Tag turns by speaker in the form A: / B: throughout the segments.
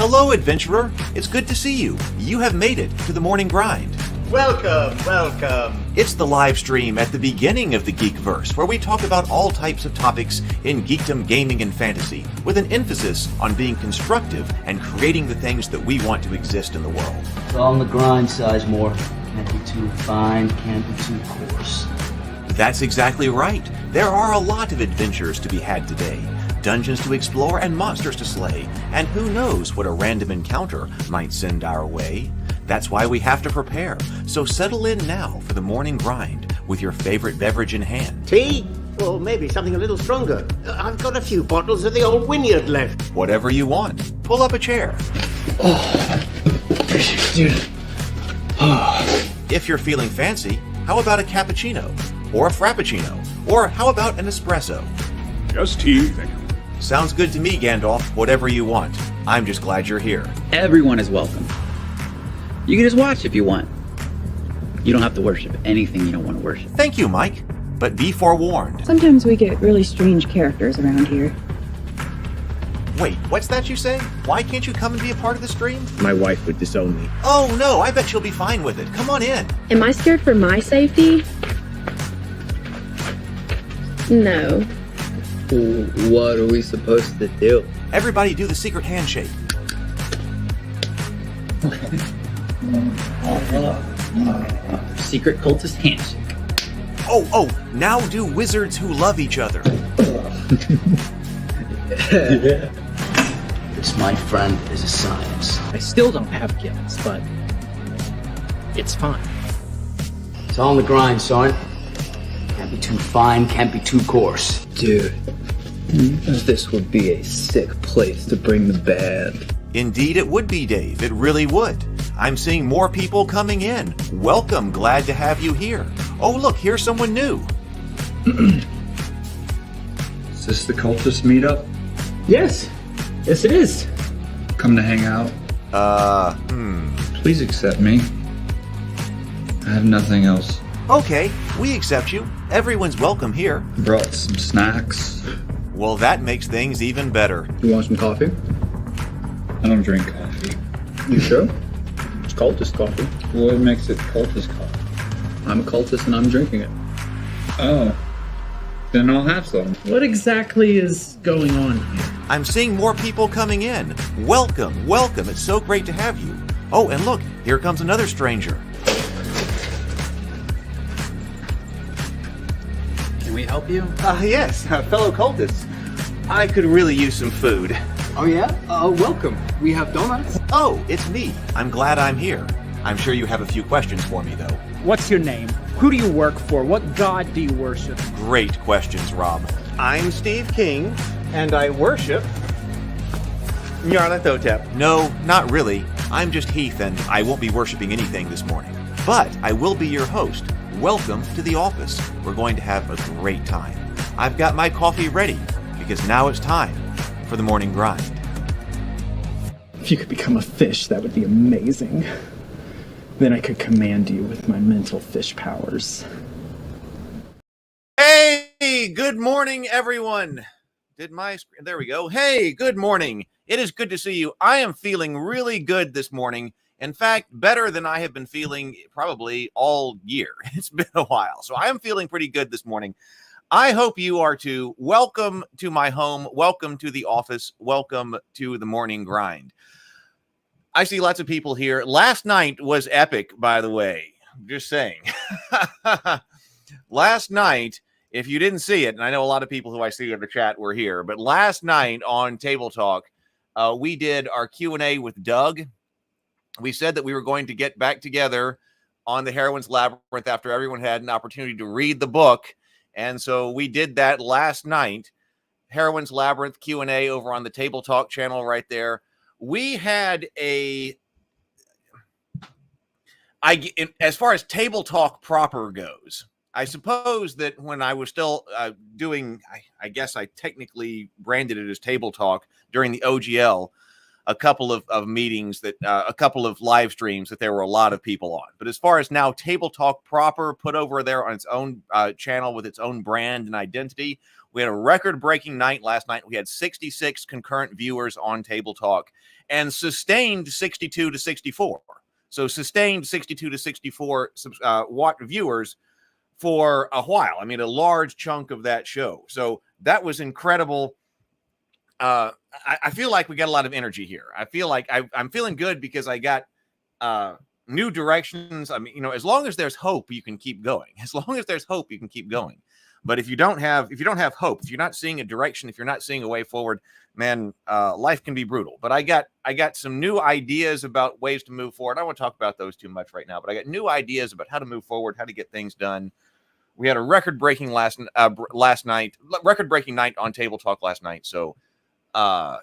A: Hello, adventurer. It's good to see you. You have made it to the morning grind.
B: Welcome, welcome.
A: It's the live stream at the beginning of the Geekverse, where we talk about all types of topics in geekdom, gaming, and fantasy, with an emphasis on being constructive and creating the things that we want to exist in the world.
C: It's all on the grind, Sizemore. Can't be too fine, can't be too coarse.
A: That's exactly right. There are a lot of adventures to be had today. Dungeons to explore and monsters to slay, and who knows what a random encounter might send our way. That's why we have to prepare, so settle in now for the morning grind with your favorite beverage in hand.
B: Tea? Or maybe something a little stronger. I've got a few bottles of the old Wynyard left.
A: Whatever you want. Pull up a chair.
C: Dude.
A: If you're feeling fancy, how about a cappuccino? Or a frappuccino? Or how about an espresso?
D: Just tea, thank you.
A: Sounds good to me, Gandalf. Whatever you want. I'm just glad you're here.
E: Everyone is welcome. You can just watch if you want. You don't have to worship anything you don't want to worship.
A: Thank you, Mike. But be forewarned.
F: Sometimes we get really strange characters around here.
A: Wait, what's that you say? Why can't you come and be a part of the stream?
D: My wife would disown me.
A: Oh no, I bet she'll be fine with it. Come on in.
G: Am I scared for my safety? No.
E: What are we supposed to do?
A: Everybody do the secret handshake.
E: Secret cultist handshake.
A: Oh, now do wizards who love each other.
C: This, my friend, is a science.
H: I still don't have gifts, but it's fine.
C: It's all on the grind, son. Can't be too fine, can't be too coarse.
I: Dude, this would be a sick place to bring the band.
A: Indeed it would be, Dave. It really would. I'm seeing more people coming in. Welcome. Glad to have you here. Oh, look, here's someone new.
I: Is this the cultist meetup?
H: Yes it is.
I: Come to hang out? Please accept me. I have nothing else.
A: Okay, we accept you. Everyone's welcome here.
I: Brought some snacks.
A: Well, that makes things even better.
I: You want some coffee? I don't drink coffee. You sure? It's cultist coffee. What makes it cultist coffee? I'm a cultist and I'm drinking it. Oh. Then I'll have some.
H: What exactly is going on here?
A: I'm seeing more people coming in. Welcome, welcome. It's so great to have you. Oh, and look, here comes another stranger.
E: Can we help you?
B: Yes, fellow cultists. I could really use some food.
J: Oh yeah? Welcome. We have donuts.
A: Oh, it's me. I'm glad I'm here. I'm sure you have a few questions for me, though.
H: What's your name? Who do you work for? What god do you worship?
A: Great questions, Rob.
B: I'm Steve King, and I worship Nyarlathotep.
A: No, not really. I'm just Heath, and I won't be worshiping anything this morning. But I will be your host. Welcome to the office. We're going to have a great time. I've got my coffee ready, because now it's time for the morning grind.
K: If you could become a fish, that would be amazing. Then I could command you with my mental fish powers.
A: Hey, good morning, everyone. There we go. Hey, good morning. It is good to see you. I am feeling really good this morning. In fact, better than I have been feeling probably all year. It's been a while. So I am feeling pretty good this morning. I hope you are too. Welcome to my home. Welcome to the office. Welcome to the morning grind. I see lots of people here. Last night was epic, by the way. Just saying. Last night, if you didn't see it, and I know a lot of people who I see in the chat were here, but last night on Table Talk, we did our Q&A with Doug. We said that we were going to get back together on the Heroine's Labyrinth after everyone had an opportunity to read the book. And so we did that last night. Heroine's Labyrinth Q&A over on the Table Talk channel right there. We had as far as Table Talk proper goes, I suppose that when I was still doing, I guess I technically branded it as Table Talk during the OGL. a couple of meetings that a couple of live streams that there were a lot of people on. But as far as now Table Talk proper, put over there on its own channel with its own brand and identity, we had a record-breaking night last night. We had 66 concurrent viewers on Table Talk and sustained 62 to 64. So sustained 62 to 64 viewers for a while. I mean, a large chunk of that show. So that was incredible. I feel like we got a lot of energy here. I feel like I'm feeling good because I got new directions. I mean, as long as there's hope, you can keep going. As long as there's hope, you can keep going. But if you don't have hope, if you're not seeing a direction, if you're not seeing a way forward, man, life can be brutal. But I got some new ideas about ways to move forward. I don't want to talk about those too much right now, but I got new ideas about how to move forward, how to get things done. We had a record-breaking record-breaking night on Table Talk last night. So,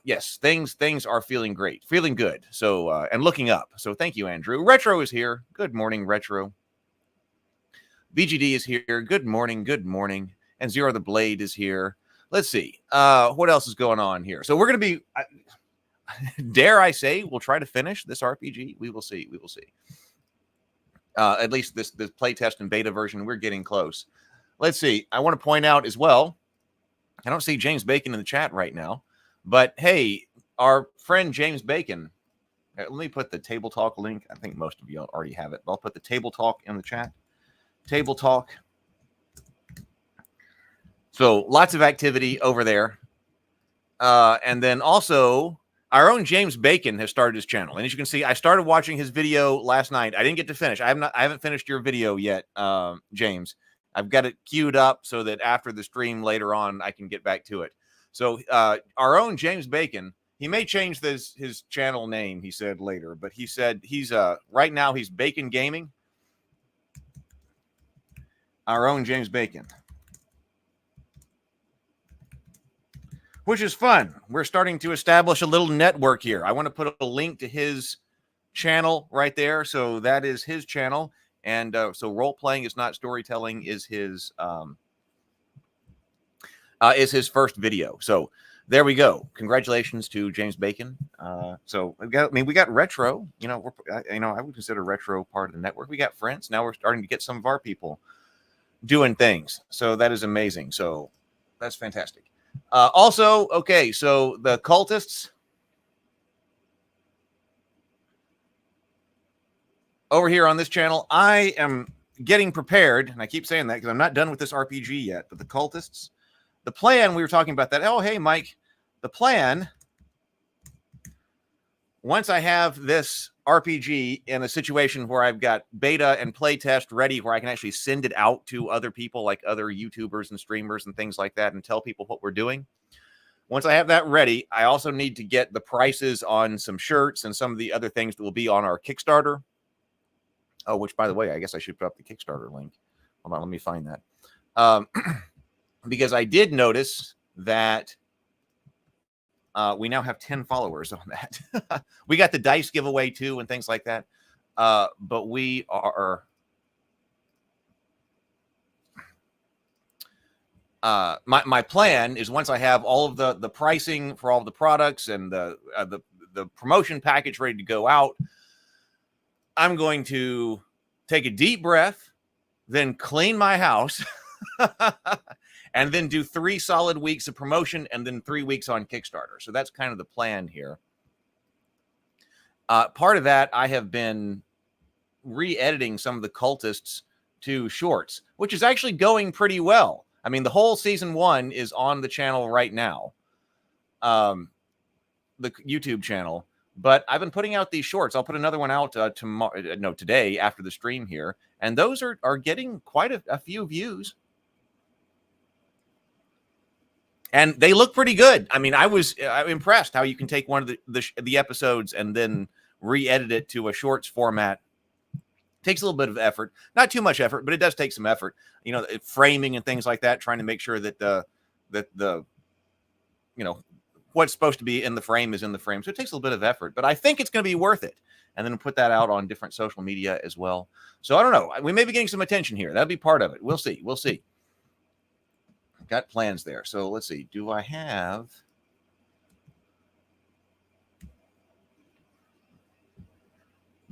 A: yes, things are feeling great, feeling good. So, and looking up. So, thank you, Andrew. Retro is here. Good morning, Retro. BGD is here. Good morning. Good morning. And Zero the Blade is here. Let's see. What else is going on here? So, we're going to be, dare I say, we'll try to finish this RPG. We will see. We will see. At least this playtest and beta version, we're getting close. Let's see. I want to point out as well, I don't see James Bacon in the chat right now, but hey, our friend James Bacon, let me put the Table Talk link. I think most of you already have it, but I'll put the Table Talk in the chat. Table Talk. So lots of activity over there. And then also, our own James Bacon has started his channel. And as you can see, I started watching his video last night. I didn't get to finish. I haven't finished your video yet, James. I've got it queued up so that after the stream later on, I can get back to it. So our own James Bacon, he may change his channel name, he said later, but he said he's right now he's Bacon Gaming. Our own James Bacon. Which is fun. We're starting to establish a little network here. I want to put a link to his channel right there. So that is his channel. And so Role-Playing is Not Storytelling is his first video. So there we go. Congratulations to James Bacon. So we got Retro. I would consider Retro part of the network. We got friends. Now we're starting to get some of our people doing things. So that is amazing. So that's fantastic. Also, okay, so the Cultists over here on this channel, I am getting prepared, and I keep saying that because I'm not done with this RPG yet, but the Cultists, the plan, we were talking about that. Oh, hey, Mike, the plan, once I have this RPG in a situation where I've got beta and playtest ready, where I can actually send it out to other people, like other YouTubers and streamers and things like that, and tell people what we're doing. Once I have that ready, I also need to get the prices on some shirts and some of the other things that will be on our Kickstarter. Oh, which, by the way, I guess I should put up the Kickstarter link. Hold on, let me find that. Because I did notice that we now have 10 followers on that. We got the dice giveaway too and things like that. But we are my plan is once I have all of the pricing for all of the products and the promotion package ready to go out, I'm going to take a deep breath, then clean my house, and then do 3 solid weeks of promotion and then 3 weeks on Kickstarter. So that's kind of the plan here. Part of that, I have been re-editing some of the Cultists to shorts, which is actually going pretty well. I mean, the whole season 1 is on the channel right now, the YouTube channel. But I've been putting out these shorts. I'll put another one out today after the stream here. And those are getting quite a few views. And they look pretty good. I mean, I'm impressed how you can take one of the episodes and then re-edit it to a shorts format. Takes a little bit of effort. Not too much effort, but it does take some effort. Framing and things like that, trying to make sure that the what's supposed to be in the frame is in the frame. So it takes a little bit of effort, but I think it's going to be worth it. And then put that out on different social media as well. So I don't know. We may be getting some attention here. That'll be part of it. We'll see. We'll see. Got plans there. So let's see. Do I have...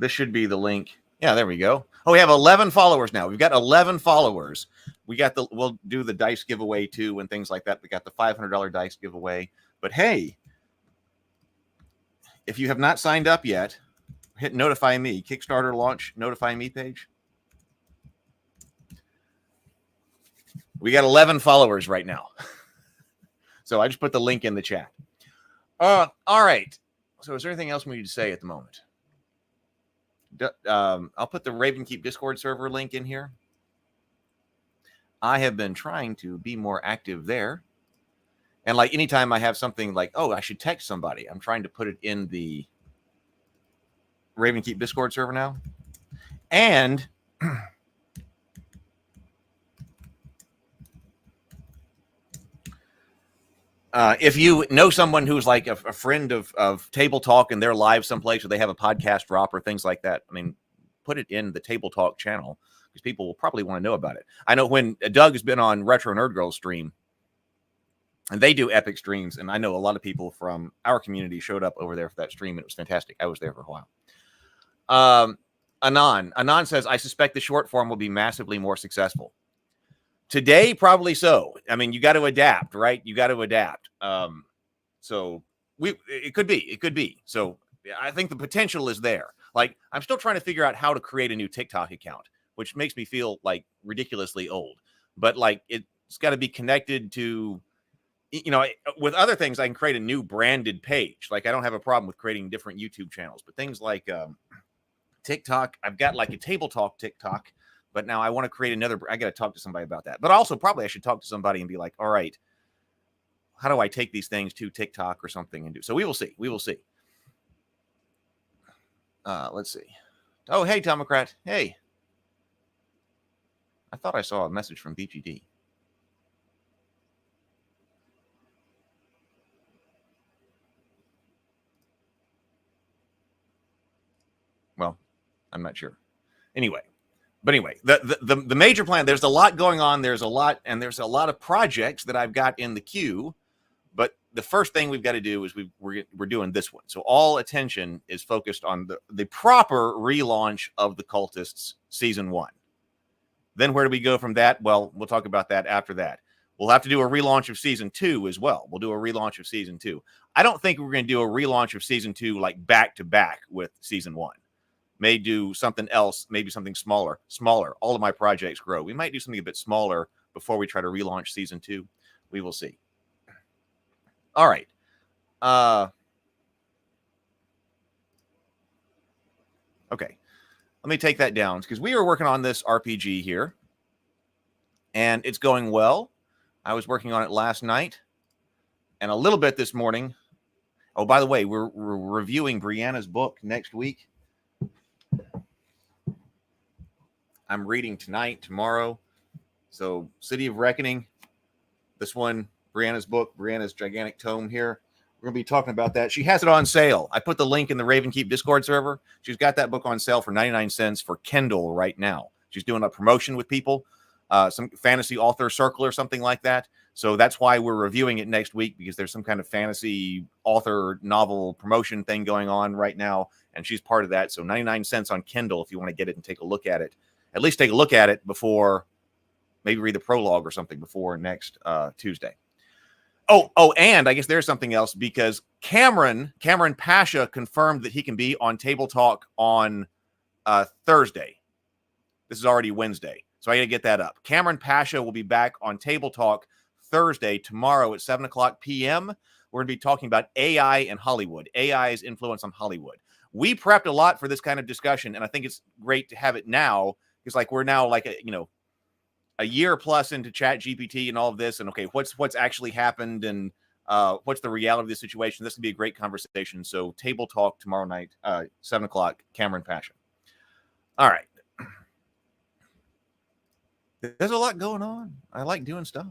A: This should be the link. Yeah, there we go. Oh, we have 11 followers now. We've got 11 followers. We'll do the dice giveaway too and things like that. We got the $500 dice giveaway. But hey, if you have not signed up yet, hit notify me, Kickstarter launch notify me page. We got 11 followers right now. So I just put the link in the chat. All right. So is there anything else we need to say at the moment? I'll put the Ravenkeep Discord server link in here. I have been trying to be more active there. And like anytime I have something like, oh, I should text somebody, I'm trying to put it in the Ravenkeep Discord server now. And if you know someone who's like a friend of Table Talk and they're live someplace or they have a podcast drop or things like that, I mean, put it in the Table Talk channel because people will probably want to know about it. I know when Doug has been on Retro Nerd Girls stream and they do epic streams, and I know a lot of people from our community showed up over there for that stream and it was fantastic. I was there for a while. Anon says, I suspect the short form will be massively more successful. Today, probably so. I mean, you got to adapt, right? You got to adapt. So it could be. So I think the potential is there. Like, I'm still trying to figure out how to create a new TikTok account, which makes me feel like ridiculously old. But like, it's got to be connected to, you know, with other things, I can create a new branded page. Like, I don't have a problem with creating different YouTube channels, but things like TikTok, I've got like a Table Talk TikTok. But now I want to create another. I got to talk to somebody about that. But also, probably I should talk to somebody and be like, all right, how do I take these things to TikTok or something and do? So we will see. We will see. Let's see. Oh, hey, Tomocrat. Hey. I thought I saw a message from BGD. Well, I'm not sure. Anyway. But anyway, the major plan, there's a lot going on. There's a lot of projects that I've got in the queue. But the first thing we've got to do is we're doing this one. So all attention is focused on the proper relaunch of the Cultists Season 1. Then where do we go from that? Well, we'll talk about that after that. We'll have to do a relaunch of Season 2 as well. We'll do a relaunch of Season 2. I don't think we're going to do a relaunch of Season 2 like back to back with Season 1. May do something else, maybe something smaller. All of my projects grow. We might do something a bit smaller before we try to relaunch Season 2. We will see. All right. Okay. Let me take that down because we are working on this RPG here. And it's going well. I was working on it last night and a little bit this morning. Oh, by the way, we're reviewing Brianna's book next week. I'm reading tonight, tomorrow. So City of Reckoning, this one, Brianna's book, Brianna's gigantic tome here. We're going to be talking about that. She has it on sale. I put the link in the Ravenkeep Discord server. She's got that book on sale for 99 cents for Kindle right now. She's doing a promotion with people, some fantasy author circle or something like that. So that's why we're reviewing it next week, because there's some kind of fantasy author novel promotion thing going on right now. And she's part of that. So 99 cents on Kindle if you want to get it and take a look at it. At least take a look at it before, maybe read the prologue or something before next Tuesday. Oh, and I guess there's something else because Cameron Pasha confirmed that he can be on Table Talk on Thursday. This is already Wednesday, so I got to get that up. Cameron Pasha will be back on Table Talk Thursday, tomorrow at 7:00 p.m. We're going to be talking about AI and Hollywood, AI's influence on Hollywood. We prepped a lot for this kind of discussion, and I think it's great to have it now. It's like we're now like a year plus into ChatGPT and all of this, and okay, what's actually happened and what's the reality of the situation. This will be a great conversation. So Table Talk tomorrow night, 7:00, Cameron Passion. All right. There's a lot going on. I like doing stuff.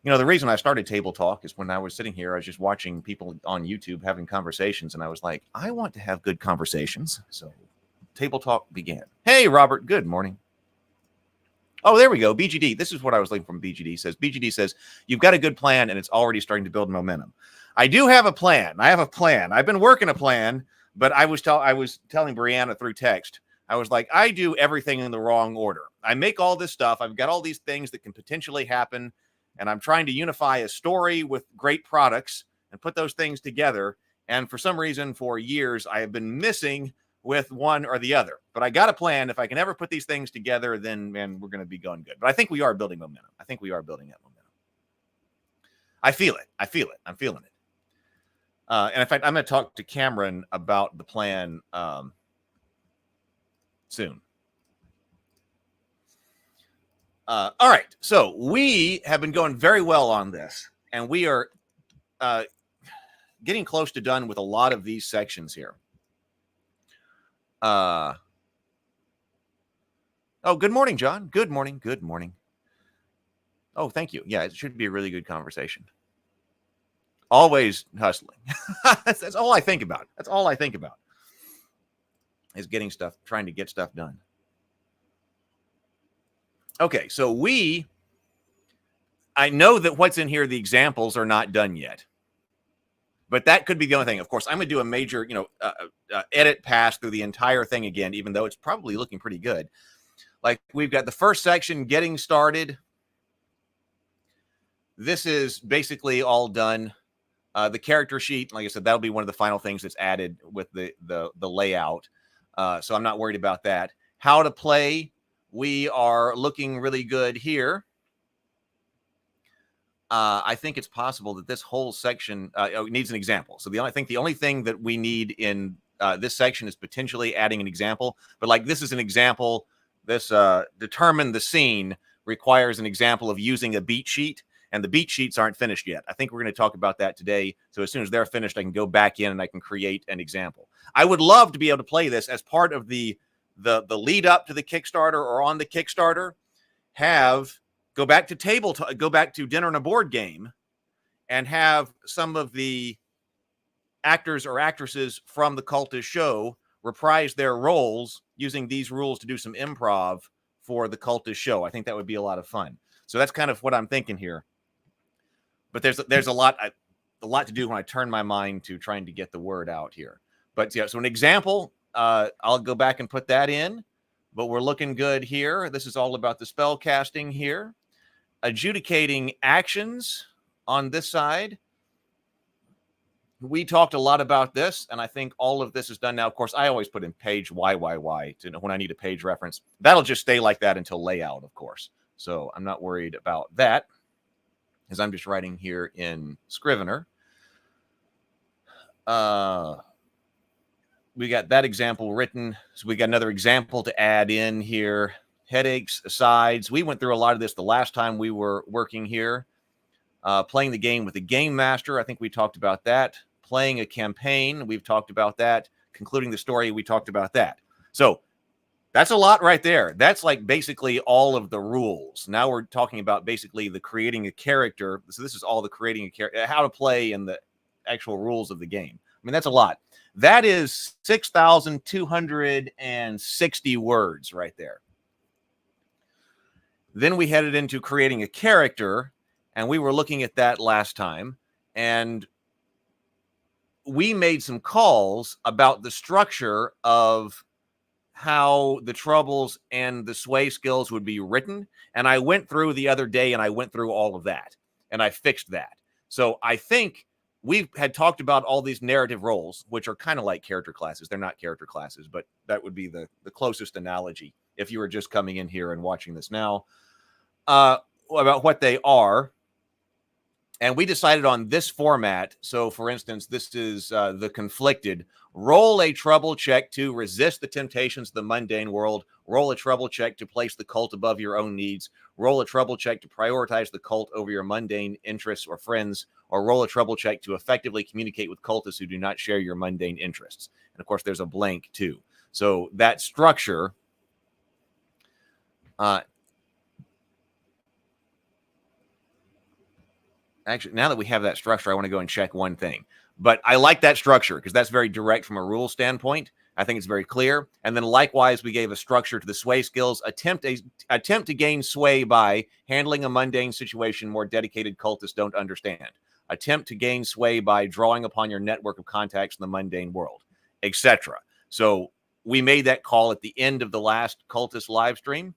A: The reason I started Table Talk is when I was sitting here, I was just watching people on YouTube having conversations, and I was like, I want to have good conversations. So Table Talk began. Hey, Robert, good morning. Oh, there we go. BGD. This is what I was looking from BGD. BGD says, you've got a good plan, and it's already starting to build momentum. I do have a plan. I have a plan. I've been working a plan, but I was telling Brianna through text. I was like, I do everything in the wrong order. I make all this stuff. I've got all these things that can potentially happen, and I'm trying to unify a story with great products and put those things together. And for some reason, for years, I have been missing with one or the other. But I got a plan. If I can ever put these things together, then man, we're going to be going good. But I think we are building momentum. I think we are building that momentum. I feel it. I feel it. I'm feeling it. And in fact, I'm going to talk to Cameron about the plan soon. All right. So we have been going very well on this, and we are getting close to done with a lot of these sections here. Oh, good morning, John. Good morning. Good morning. Oh, thank you. Yeah, it should be a really good conversation. Always hustling. That's all I think about. That's all I think about is getting stuff, trying to get stuff done. Okay, so I know that what's in here, the examples are not done yet. But that could be the only thing. Of course, I'm going to do a major, edit pass through the entire thing again, even though it's probably looking pretty good. Like we've got the first section getting started. This is basically all done. The character sheet, like I said, that'll be one of the final things that's added with the layout. So I'm not worried about that. How to play, we are looking really good here. I think it's possible that this whole section needs an example. So I think the only thing that we need in this section is potentially adding an example. But like this is an example. This determine the scene requires an example of using a beat sheet. And the beat sheets aren't finished yet. I think we're going to talk about that today. So as soon as they're finished, I can go back in and I can create an example. I would love to be able to play this as part of the lead up to the Kickstarter or on the Kickstarter. Go back to Dinner and a Board Game and have some of the actors or actresses from the Cultist show reprise their roles using these rules to do some improv for the Cultist show. I think that would be a lot of fun. So that's kind of what I'm thinking here. But there's a lot to do when I turn my mind to trying to get the word out here. But yeah, so an example, I'll go back and put that in. But we're looking good here. This is all about the spell casting here. Adjudicating actions on this side. We talked a lot about this, and I think all of this is done now. Of course, I always put in page YYY to when I need a page reference. That'll just stay like that until layout, of course. So I'm not worried about that, as I'm just writing here in Scrivener. We got that example written. So we got another example to add in here. Headaches, asides. We went through a lot of this the last time we were working here. Playing the game with the game master. I think we talked about that. Playing a campaign. We've talked about that. Concluding the story. We talked about that. So that's a lot right there. That's like basically all of the rules. Now we're talking about basically the creating a character. So this is all the creating a character, how to play and the actual rules of the game. I mean, that's a lot. That is 6,260 words right there. Then we headed into creating a character, and we were looking at that last time. And we made some calls about the structure of how the troubles and the sway skills would be written. And I went through the other day and I went through all of that and I fixed that. So I think we had talked about all these narrative roles, which are kind of like character classes. They're not character classes, but that would be the closest analogy if you were just coming in here and watching this now, about what they are. And we decided on this format. So, for instance, this is the conflicted. Roll a trouble check to resist the temptations of the mundane world. Roll a trouble check to place the cult above your own needs. Roll a trouble check to prioritize the cult over your mundane interests or friends. Or roll a trouble check to effectively communicate with cultists who do not share your mundane interests. And, of course, there's a blank, too. So that structure... Actually, now that we have that structure, I want to go and check one thing. But I like that structure because that's very direct from a rule standpoint. I think it's very clear. And then likewise, we gave a structure to the sway skills. Attempt to gain sway by handling a mundane situation more dedicated cultists don't understand. attempt to gain sway by drawing upon your network of contacts in the mundane world, etc. So we made that call at the end of the last Cultist live stream,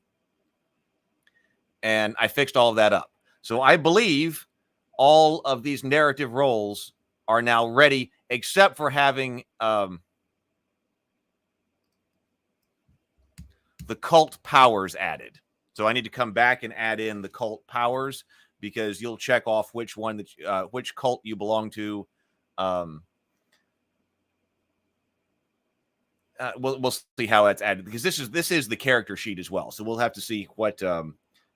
A: and I fixed all of that up. So I believe all of these narrative roles are now ready, except for having the cult powers added. So I need to come back and add in the cult powers, because you'll check off which one that which cult you belong to. We'll see how that's added, because this is the character sheet as well. So we'll have to see what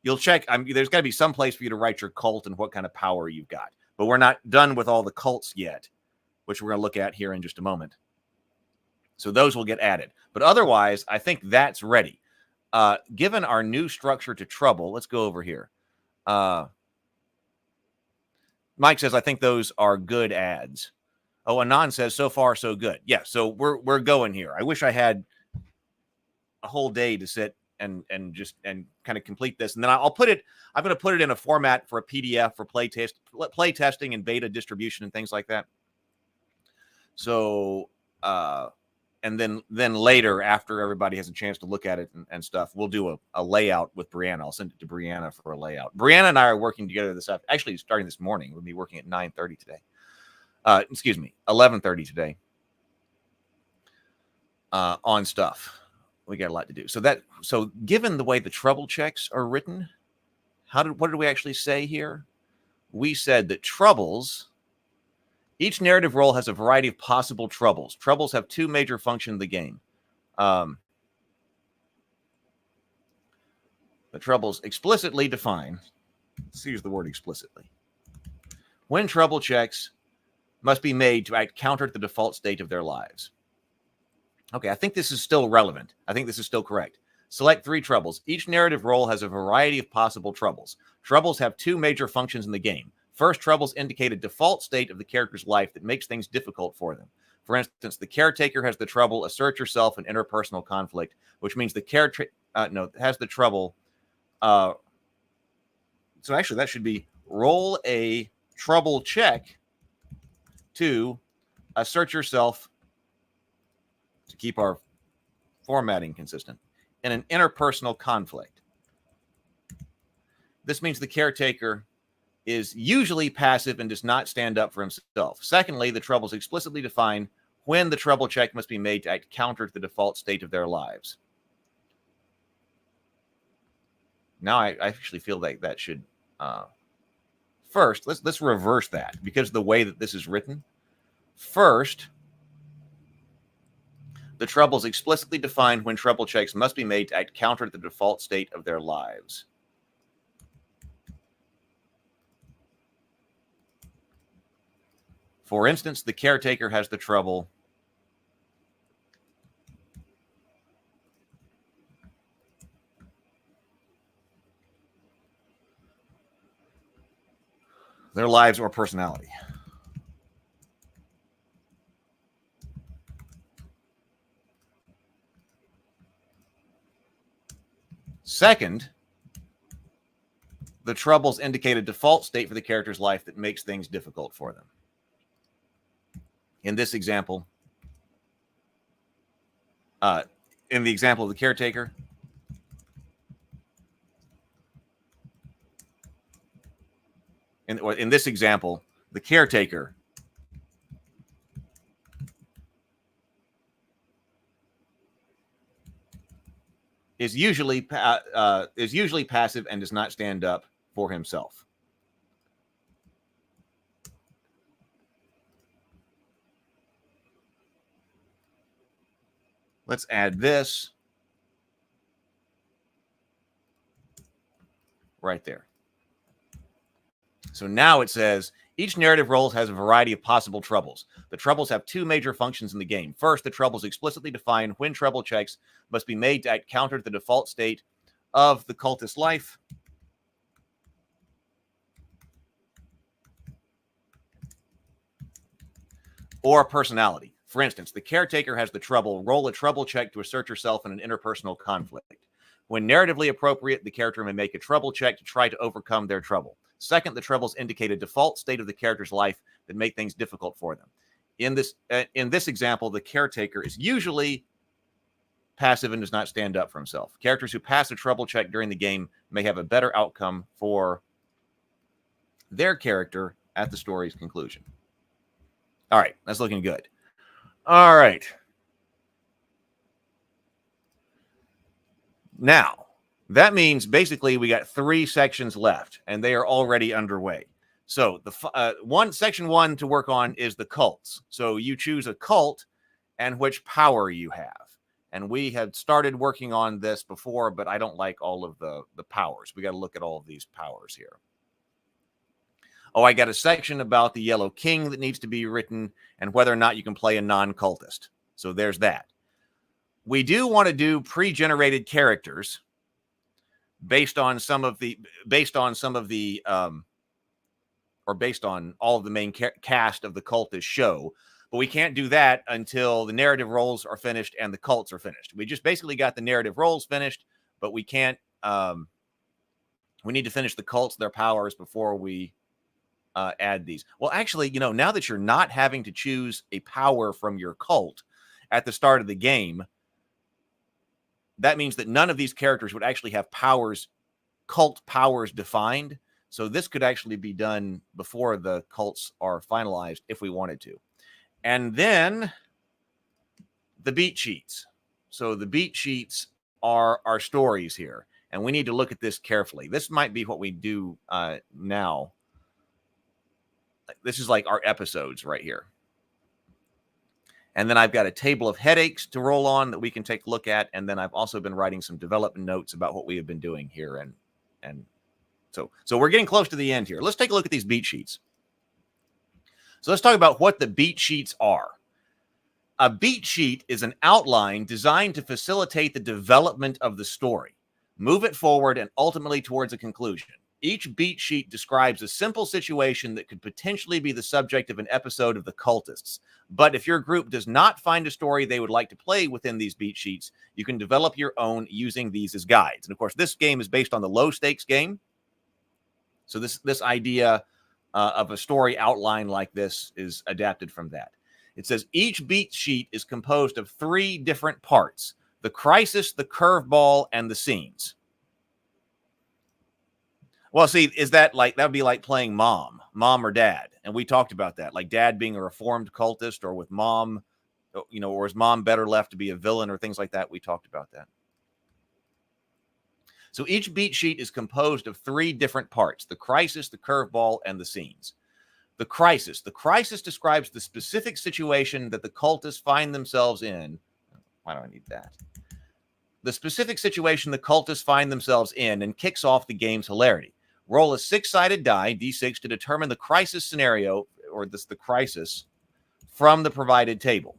A: you'll check. There's got to be some place for you to write your cult and what kind of power you've got. But we're not done with all the cults yet, which we're going to look at here in just a moment. So those will get added. But otherwise, I think that's ready. Given our new structure to Trouble, let's go over here. Mike says, I think those are good ads. Oh, Anon says, so far, so good. Yeah, so we're going here. I wish I had a whole day to sit and kind of complete this. And then I'm going to put it in a format for a PDF for play testing and beta distribution and things like that. So, and then later, after everybody has a chance to look at it and stuff, we'll do a layout with Brianna. I'll send it to Brianna for a layout. Brianna and I are working together this afternoon. Actually, starting this morning. We'll be working at 9:30 today. 11:30 today on stuff. We got a lot to do. So given the way the trouble checks are written, what did we actually say here? We said that troubles, each narrative role has a variety of possible troubles. Troubles have two major functions in the game. The troubles explicitly define, let's use the word explicitly, when trouble checks must be made to act counter to the default state of their lives. Okay, I think this is still relevant. I think this is still correct. Select 3 troubles. Each narrative role has a variety of possible troubles. Troubles have two major functions in the game. First, troubles indicate a default state of the character's life that makes things difficult for them. For instance, the caretaker has the trouble assert yourself in interpersonal conflict, which means the caretaker has the trouble. So actually, that should be roll a trouble check to assert yourself, to keep our formatting consistent, in an interpersonal conflict. This means the caretaker is usually passive and does not stand up for himself. Secondly, the troubles explicitly define when the trouble check must be made to act counter to the default state of their lives. Now I actually feel like that should first, let's reverse that, because of the way that this is written. First, the troubles explicitly define when trouble checks must be made to act counter to the default state of their lives. For instance, the caretaker has the trouble their lives or personality. Second, the troubles indicate a default state for the character's life that makes things difficult for them. In this example, in the example of the caretaker, in this example, the caretaker is usually passive and does not stand up for himself. Let's add this right there. So now it says each narrative role has a variety of possible troubles. The troubles have two major functions in the game. First, the troubles explicitly define when trouble checks must be made to act counter to the default state of the cultist life. Or personality. For instance, the caretaker has the trouble, roll a trouble check to assert yourself in an interpersonal conflict, When narratively appropriate, the character may make a trouble check to try to overcome their trouble. Second, the troubles indicate a default state of the character's life that make things difficult for them. In this example, the caretaker is usually passive and does not stand up for himself. Characters who pass a trouble check during the game may have a better outcome for their character at the story's conclusion. All right, that's looking good. All right. Now, that means basically we got 3 sections left, and they are already underway. So the section 1 to work on is the cults. So you choose a cult and which power you have. And we had started working on this before, but I don't like all of the powers. We got to look at all of these powers here. Oh, I got a section about the Yellow King that needs to be written and whether or not you can play a non-cultist. So there's that. We do want to do pre-generated characters based on all of the main cast of the Cultist show. But we can't do that until the narrative roles are finished and the cults are finished. We just basically got the narrative roles finished, but we can't. We need to finish the cults, their powers, before we add these. Well, actually, now that you're not having to choose a power from your cult at the start of the game, that means that none of these characters would actually have powers, cult powers defined. So this could actually be done before the cults are finalized if we wanted to. And then the beat sheets. So the beat sheets are our stories here. And we need to look at this carefully. This might be what we do now. This is like our episodes right here. And then I've got a table of headaches to roll on that we can take a look at. And then I've also been writing some development notes about what we have been doing here. And so we're getting close to the end here. Let's take a look at these beat sheets. So let's talk about what the beat sheets are. A beat sheet is an outline designed to facilitate the development of the story, move it forward, and ultimately towards a conclusion. Each beat sheet describes a simple situation that could potentially be the subject of an episode of the Cultists. But if your group does not find a story they would like to play within these beat sheets, you can develop your own using these as guides. And of course, this game is based on the low stakes game. So this idea of a story outline like this is adapted from that. It says each beat sheet is composed of 3 different parts: the crisis, the curveball, and the scenes. Well, see, that would be like playing mom or dad. And we talked about that, like dad being a reformed cultist, or with mom, or is mom better left to be a villain, or things like that. We talked about that. So each beat sheet is composed of 3 different parts: the crisis, the curveball, and the scenes. The crisis. The crisis describes the specific situation that the cultists find themselves in. Why do I need that? The specific situation the cultists find themselves in and kicks off the game's hilarity. Roll a 6-sided die, D6, to determine the crisis scenario, or the crisis, from the provided table.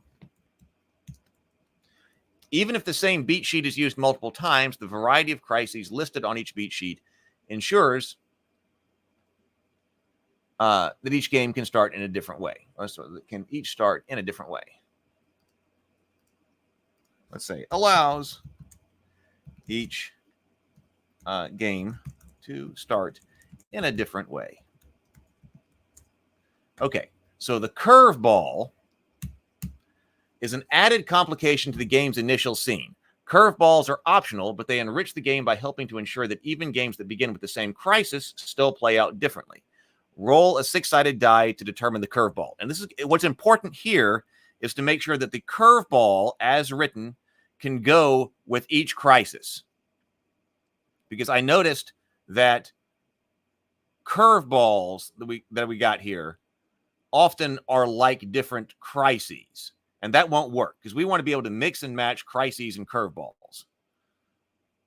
A: Even if the same beat sheet is used multiple times, the variety of crises listed on each beat sheet ensures that each game can start in a different way. So it can each start in a different way. Let's say allows each game to start in a different way. Okay, so the curveball is an added complication to the game's initial scene. Curveballs are optional, but they enrich the game by helping to ensure that even games that begin with the same crisis still play out differently. Roll a 6-sided die to determine the curveball. And this is what's important here, is to make sure that the curveball, as written, can go with each crisis. Because I noticed that curveballs that we got here often are like different crises. And that won't work, because we want to be able to mix and match crises and curveballs.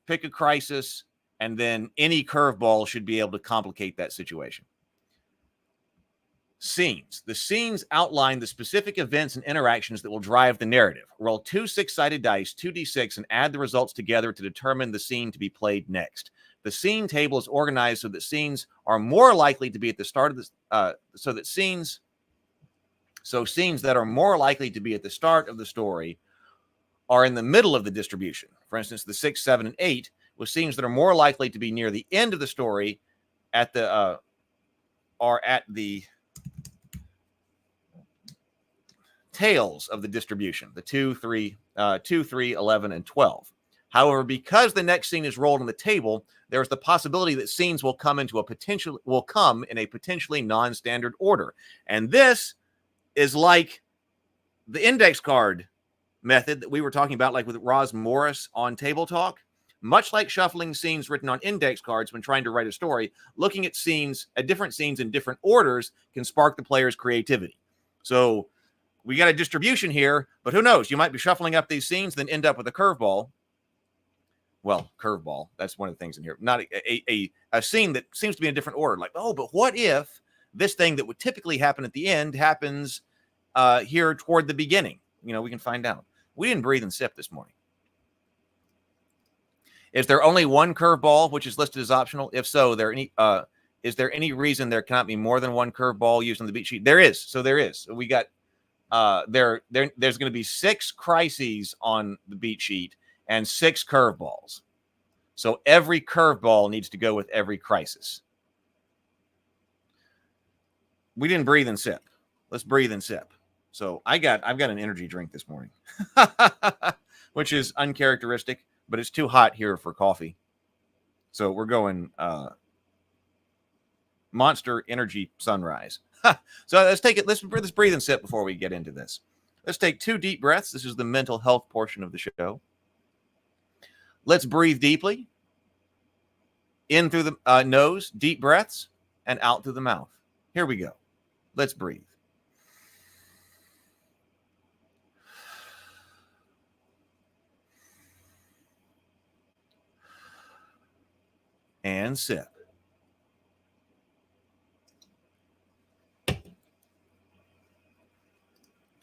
A: Pick a crisis, and then any curveball should be able to complicate that situation. Scenes. The scenes outline the specific events and interactions that will drive the narrative. Roll 2 6-sided dice, 2d6, and add the results together to determine the scene to be played next. The scene table is organized so that scenes are more likely to be at the start of the scenes that are more likely to be at the start of the story are in the middle of the distribution. For instance, the 6, 7, and 8 with scenes that are more likely to be near the end of the story at the tails of the distribution, the 2, 3, 11, and 12. However, because the next scene is rolled on the table, there is the possibility that scenes will come in a potentially non-standard order. And this is like the index card method that we were talking about, like with Roz Morris on Table Talk. Much like shuffling scenes written on index cards when trying to write a story, looking at different scenes in different orders can spark the player's creativity. So we got a distribution here, but who knows? You might be shuffling up these scenes, then end up with a curveball. Well, curveball, that's one of the things in here. Not a scene that seems to be in a different order. Like, oh, but what if this thing that would typically happen at the end happens here toward the beginning? You know, we can find out. We didn't breathe and sip this morning. Is there only one curveball, which is listed as optional? If so, is there any reason there cannot be more than one curveball used on the beat sheet? There is. So there is. So we got there's going to be 6 crises on the beat sheet and 6 curveballs. So every curveball needs to go with every crisis. We didn't breathe and sip. Let's breathe and sip. So I've got an energy drink this morning, which is uncharacteristic, but it's too hot here for coffee. So we're going Monster Energy Sunrise. So let's take it. Let's breathe and sip before we get into this. Let's take 2 deep breaths. This is the mental health portion of the show. Let's breathe deeply. In through the nose, deep breaths, and out through the mouth. Here we go. Let's breathe. And sip.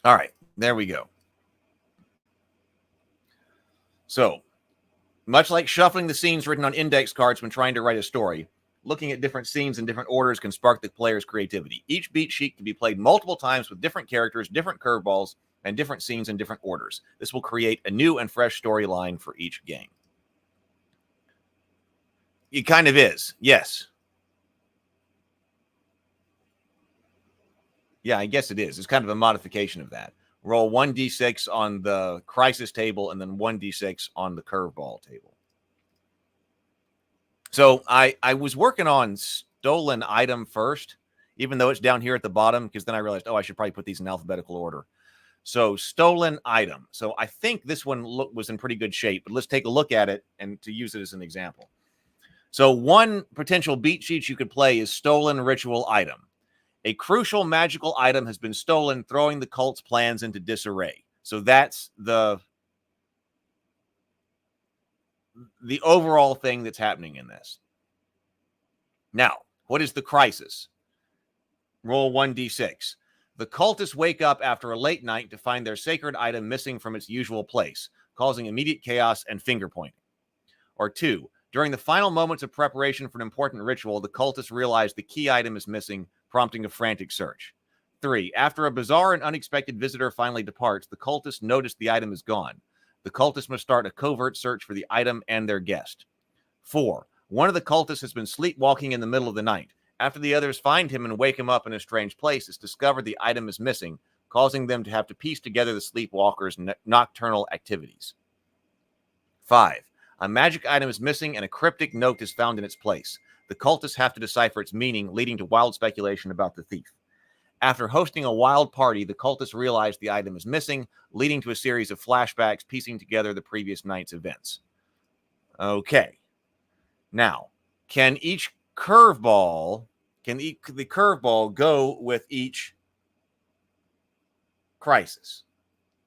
A: All right, there we go. So, much like shuffling the scenes written on index cards when trying to write a story, looking at different scenes in different orders can spark the player's creativity. Each beat sheet can be played multiple times with different characters, different curveballs, and different scenes in different orders. This will create a new and fresh storyline for each game. It kind of is, yes. Yeah, I guess it is. It's kind of a modification of that. Roll 1d6 on the crisis table and then 1d6 on the curveball table. So I was working on stolen item first, even though it's down here at the bottom, because then I realized, I should probably put these in alphabetical order. So stolen item. So I think this one was in pretty good shape, but let's take a look at it and to use it as an example. So one potential beat sheet you could play is stolen ritual item. A crucial magical item has been stolen, throwing the cult's plans into disarray. So that's the overall thing that's happening in this. Now, what is the crisis? Roll 1d6. The cultists wake up after a late night to find their sacred item missing from its usual place, causing immediate chaos and finger pointing. Or 2. During the final moments of preparation for an important ritual, the cultists realize the key item is missing, prompting a frantic search. 3. After a bizarre and unexpected visitor finally departs, the cultists notice the item is gone. The cultists must start a covert search for the item and their guest. 4. One of the cultists has been sleepwalking in the middle of the night. After the others find him and wake him up in a strange place, it's discovered the item is missing, causing them to have to piece together the sleepwalker's nocturnal activities. 5. A magic item is missing and a cryptic note is found in its place. The cultists have to decipher its meaning, leading to wild speculation about the thief. After hosting a wild party, the cultists realize the item is missing, leading to a series of flashbacks piecing together the previous night's events. Okay. Now, can the curveball go with each crisis?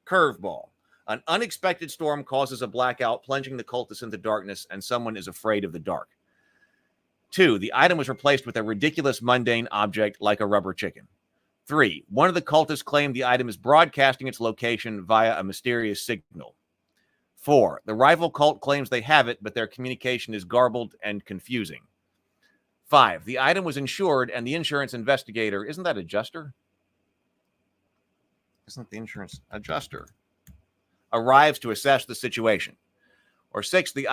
A: Curveball. An unexpected storm causes a blackout, plunging the cultists into darkness, and someone is afraid of the dark. 2. The item was replaced with a ridiculous mundane object like a rubber chicken. 3. One of the cultists claimed the item is broadcasting its location via a mysterious signal. 4. The rival cult claims they have it, but their communication is garbled and confusing. 5. The item was insured, and the insurance investigator, isn't that adjuster? Isn't the insurance adjuster? Arrives to assess the situation. Or 6, the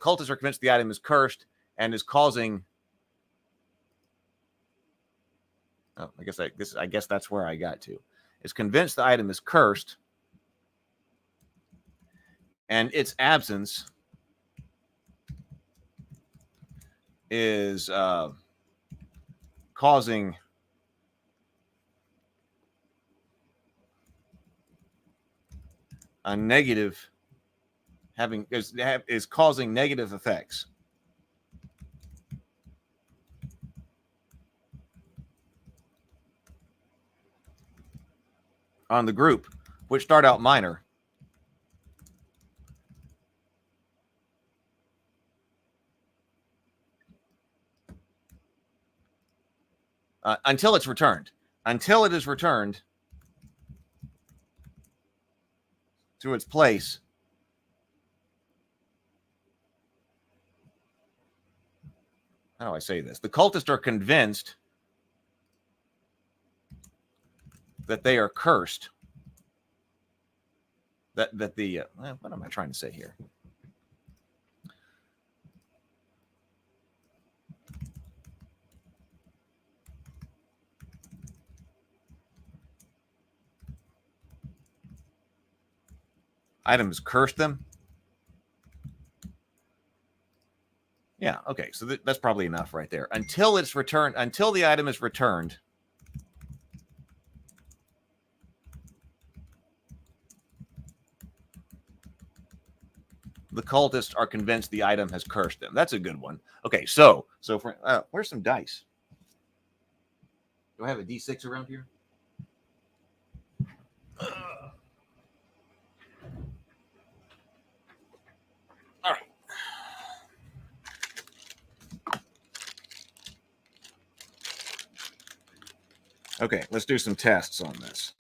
A: cultists are convinced the item is cursed and is causing. Oh, I guess that's where I got to. Is convinced the item is cursed, and its absence is causing a negative, is causing negative effects on the group, which start out minor. Until it's returned. Until it is returned to its place. How do I say this? The cultists are convinced that they are cursed. What am I trying to say here? Items curse them. Yeah, okay, so that's probably enough right there. Until it's returned, until the item is returned, the cultists are convinced the item has cursed them. That's a good one. Okay, so for where's some dice? Do I have a D6 around here? All right. Okay, let's do some tests on this.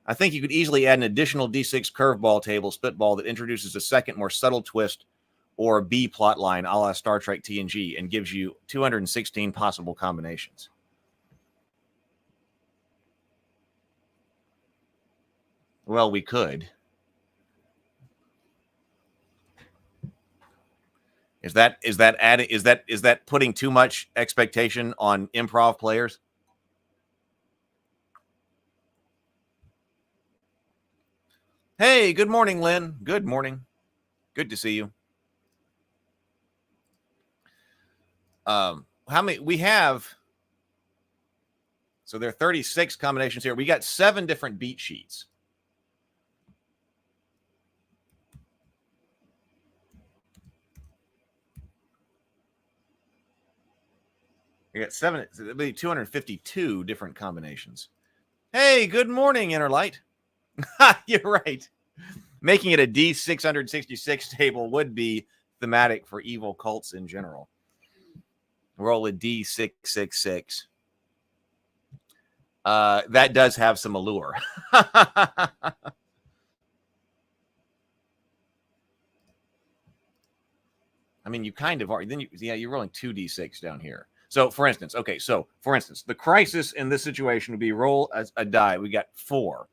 A: I think you could easily add an additional D6 curveball table spitball that introduces a second, more subtle twist or B plot line a la Star Trek TNG and gives you 216 possible combinations. Well, we could. Is that putting too much expectation on improv players? Hey, good morning, Lynn. Good morning. Good to see you. How many we have? So there are 36 combinations here. We got 7 different beat sheets. We got 7, so it'll be 252 different combinations. Hey, good morning, Innerlight. You're right. Making it a D666 table would be thematic for evil cults in general. Roll a D666. That does have some allure. I mean, you kind of are. Then you're rolling 2D6 down here. So, for instance, the crisis in this situation would be roll a die. We got 4.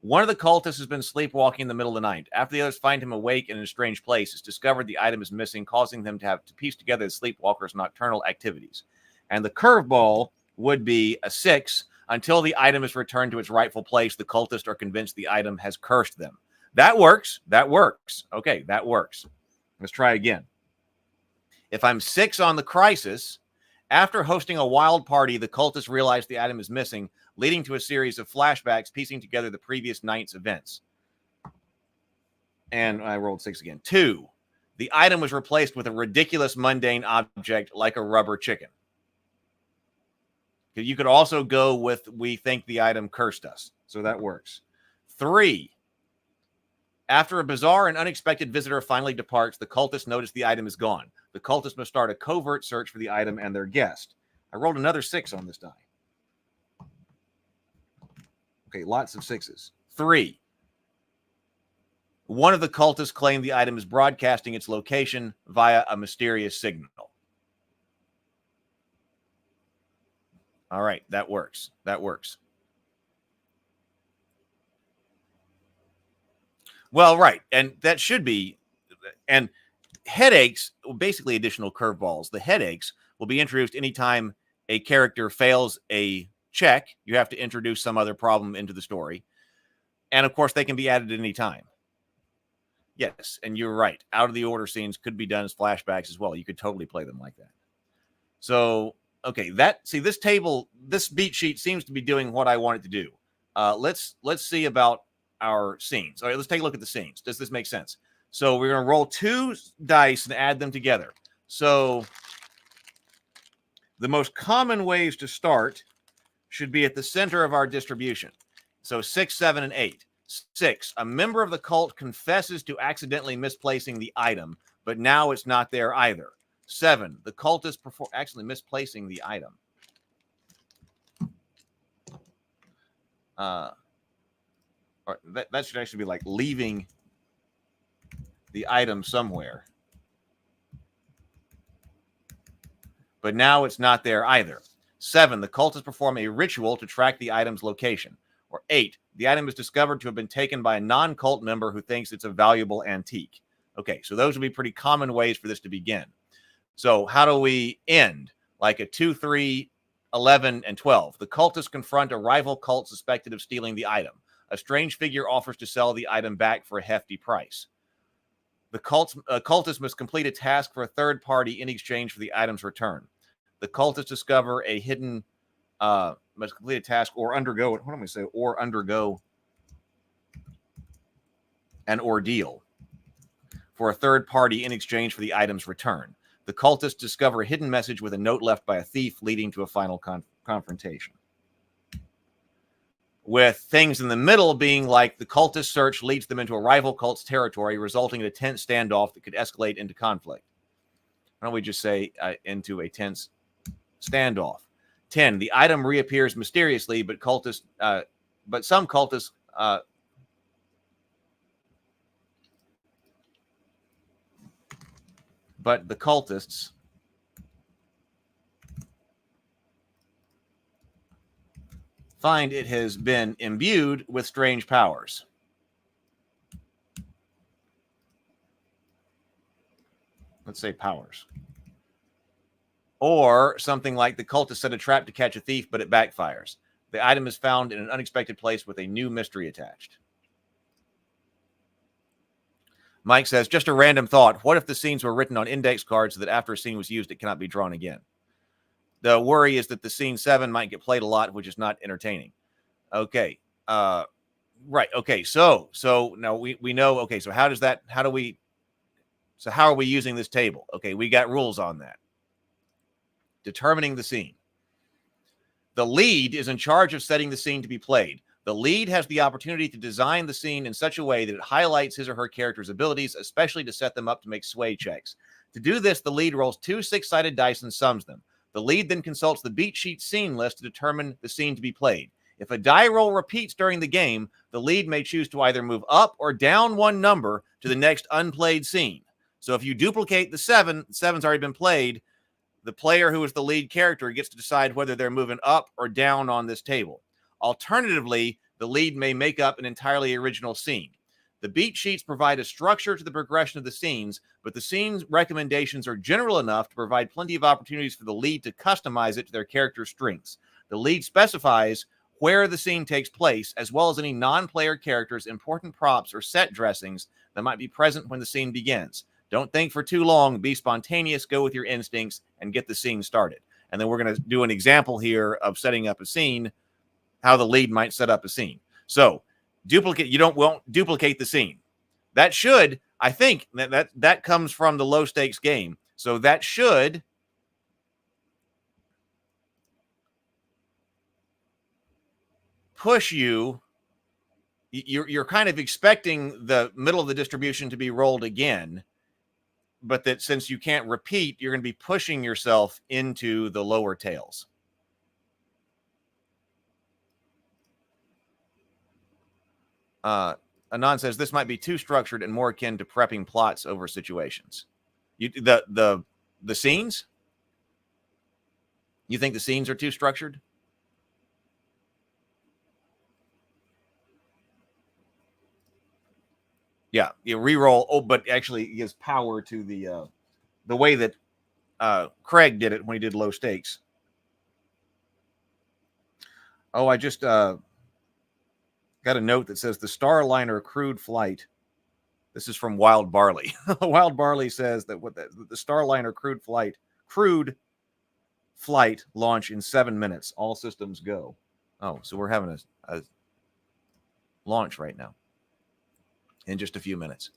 A: One of the cultists has been sleepwalking in the middle of the night. After the others find him awake in a strange place, it's discovered the item is missing, causing them to have to piece together the sleepwalker's nocturnal activities. And the curveball would be a 6. Until the item is returned to its rightful place, the cultists are convinced the item has cursed them. That works. That works. Okay, that works. Let's try again. If I'm 6 on the crisis, after hosting a wild party, the cultists realize the item is missing, leading to a series of flashbacks piecing together the previous night's events. And I rolled 6 again. 2, the item was replaced with a ridiculous mundane object like a rubber chicken. You could also go with, we think the item cursed us. So that works. 3, after a bizarre and unexpected visitor finally departs, the cultists notice the item is gone. The cultists must start a covert search for the item and their guest. I rolled another 6 on this die. Okay, lots of 6s. 3, one of the cultists claimed the item is broadcasting its location via a mysterious signal. All right, that works. That works. Well, right. And that should be, and headaches, basically additional curveballs. The headaches will be introduced anytime a character fails a check. You have to introduce some other problem into the story. And of course, they can be added at any time. Yes, and you're right. Out of the order scenes could be done as flashbacks as well. You could totally play them like that. So, okay, this table, this beat sheet seems to be doing what I want it to do. Let's see about our scenes. All right, let's take a look at the scenes. Does this make sense? So we're going to roll 2 dice and add them together. So the most common ways to start should be at the center of our distribution. So 6, 7, and 8. 6, a member of the cult confesses to accidentally misplacing the item, but now it's not there either. 7, the cultist actually misplacing the item. Or that should actually be like leaving the item somewhere. But now it's not there either. 7, the cultists perform a ritual to track the item's location. Or 8, the item is discovered to have been taken by a non-cult member who thinks it's a valuable antique. Okay, so those would be pretty common ways for this to begin. So how do we end? Like a 2, 3, 11, and 12. The cultists confront a rival cult suspected of stealing the item. A strange figure offers to sell the item back for a hefty price. The cultists must complete a task for a third party in exchange for the item's return. The cultists discover a hidden must complete a task or undergo it. What am I say? Or undergo an ordeal for a third party in exchange for the item's return. The cultists discover a hidden message with a note left by a thief, leading to a final confrontation. With things in the middle being like the cultist search leads them into a rival cult's territory, resulting in a tense standoff that could escalate into conflict. Why don't we just say into a tense standoff? 10, the item reappears mysteriously, but some cultists but the cultists find it has been imbued with strange powers. Let's say powers. Or something like the cultist set a trap to catch a thief, but it backfires. The item is found in an unexpected place with a new mystery attached. Mike says, just a random thought. What if the scenes were written on index cards so that after a scene was used, it cannot be drawn again? The worry is that the scene 7 might get played a lot, which is not entertaining. Okay. Right. Okay. So now we know, okay, so how are we using this table? Okay, we got rules on that. Determining the scene. The lead is in charge of setting the scene to be played. The lead has the opportunity to design the scene in such a way that it highlights his or her character's abilities, especially to set them up to make sway checks. To do this, the lead rolls 2 6-sided dice and sums them. The lead then consults the beat sheet scene list to determine the scene to be played. If a die roll repeats during the game, the lead may choose to either move up or down 1 number to the next unplayed scene. So if you duplicate the 7, the 7's already been played, the player who is the lead character gets to decide whether they're moving up or down on this table. Alternatively, the lead may make up an entirely original scene. The beat sheets provide a structure to the progression of the scenes, but the scene's recommendations are general enough to provide plenty of opportunities for the lead to customize it to their character's strengths. The lead specifies where the scene takes place, as well as any non-player characters, important props, or set dressings that might be present when the scene begins. Don't think for too long. Be spontaneous. Go with your instincts and get the scene started. And then we're going to do an example here of setting up a scene, how the lead might set up a scene. So won't duplicate the scene. That should, I think, that comes from the low stakes game. So that should push you. You're kind of expecting the middle of the distribution to be rolled again, but that since you can't repeat, you're going to be pushing yourself into the lower tails. Anon says this might be too structured and more akin to prepping plots over situations. The scenes? You think the scenes are too structured? Yeah, you reroll. Oh, but actually it gives power to the way that Craig did it when he did low stakes. Oh, I just got a note that says the Starliner crewed flight. This is from Wild Barley. Wild Barley says that the Starliner crewed flight launch in 7 minutes. All systems go. Oh, so we're having a launch right now in just a few minutes.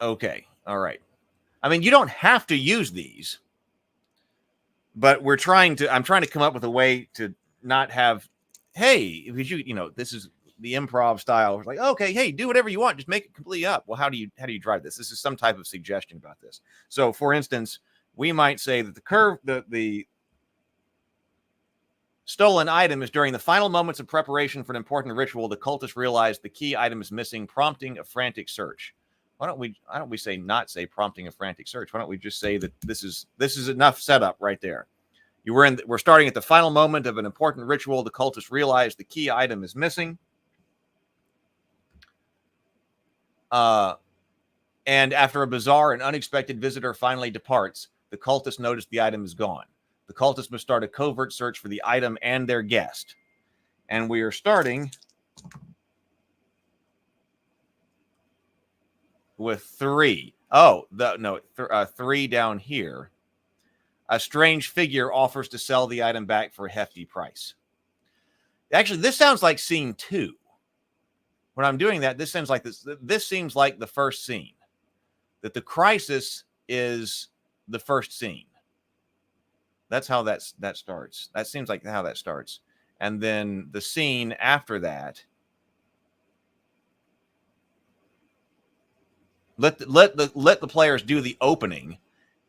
A: Okay. All right. I mean, you don't have to use these, but I'm trying to come up with a way to not have, hey, because this is the improv style. It's like, okay, hey, do whatever you want, just make it completely up. Well, how do you drive this? This is some type of suggestion about this. So, for instance, we might say that the stolen item is during the final moments of preparation for an important ritual. The cultists realize the key item is missing, prompting a frantic search. Why don't we say prompting a frantic search? Why don't we just say that this is enough setup right there? We're starting at the final moment of an important ritual. The cultists realize the key item is missing. And after a bizarre and unexpected visitor finally departs, the cultists notice the item is gone. The cultists must start a covert search for the item and their guest. And we are starting with 3. Oh, 3 down here. A strange figure offers to sell the item back for a hefty price. Actually, this sounds like scene 2. When I'm doing that, this seems like the first scene. That the crisis is the first scene. That's how that starts. That seems like how that starts. And then the scene after that, let the players do the opening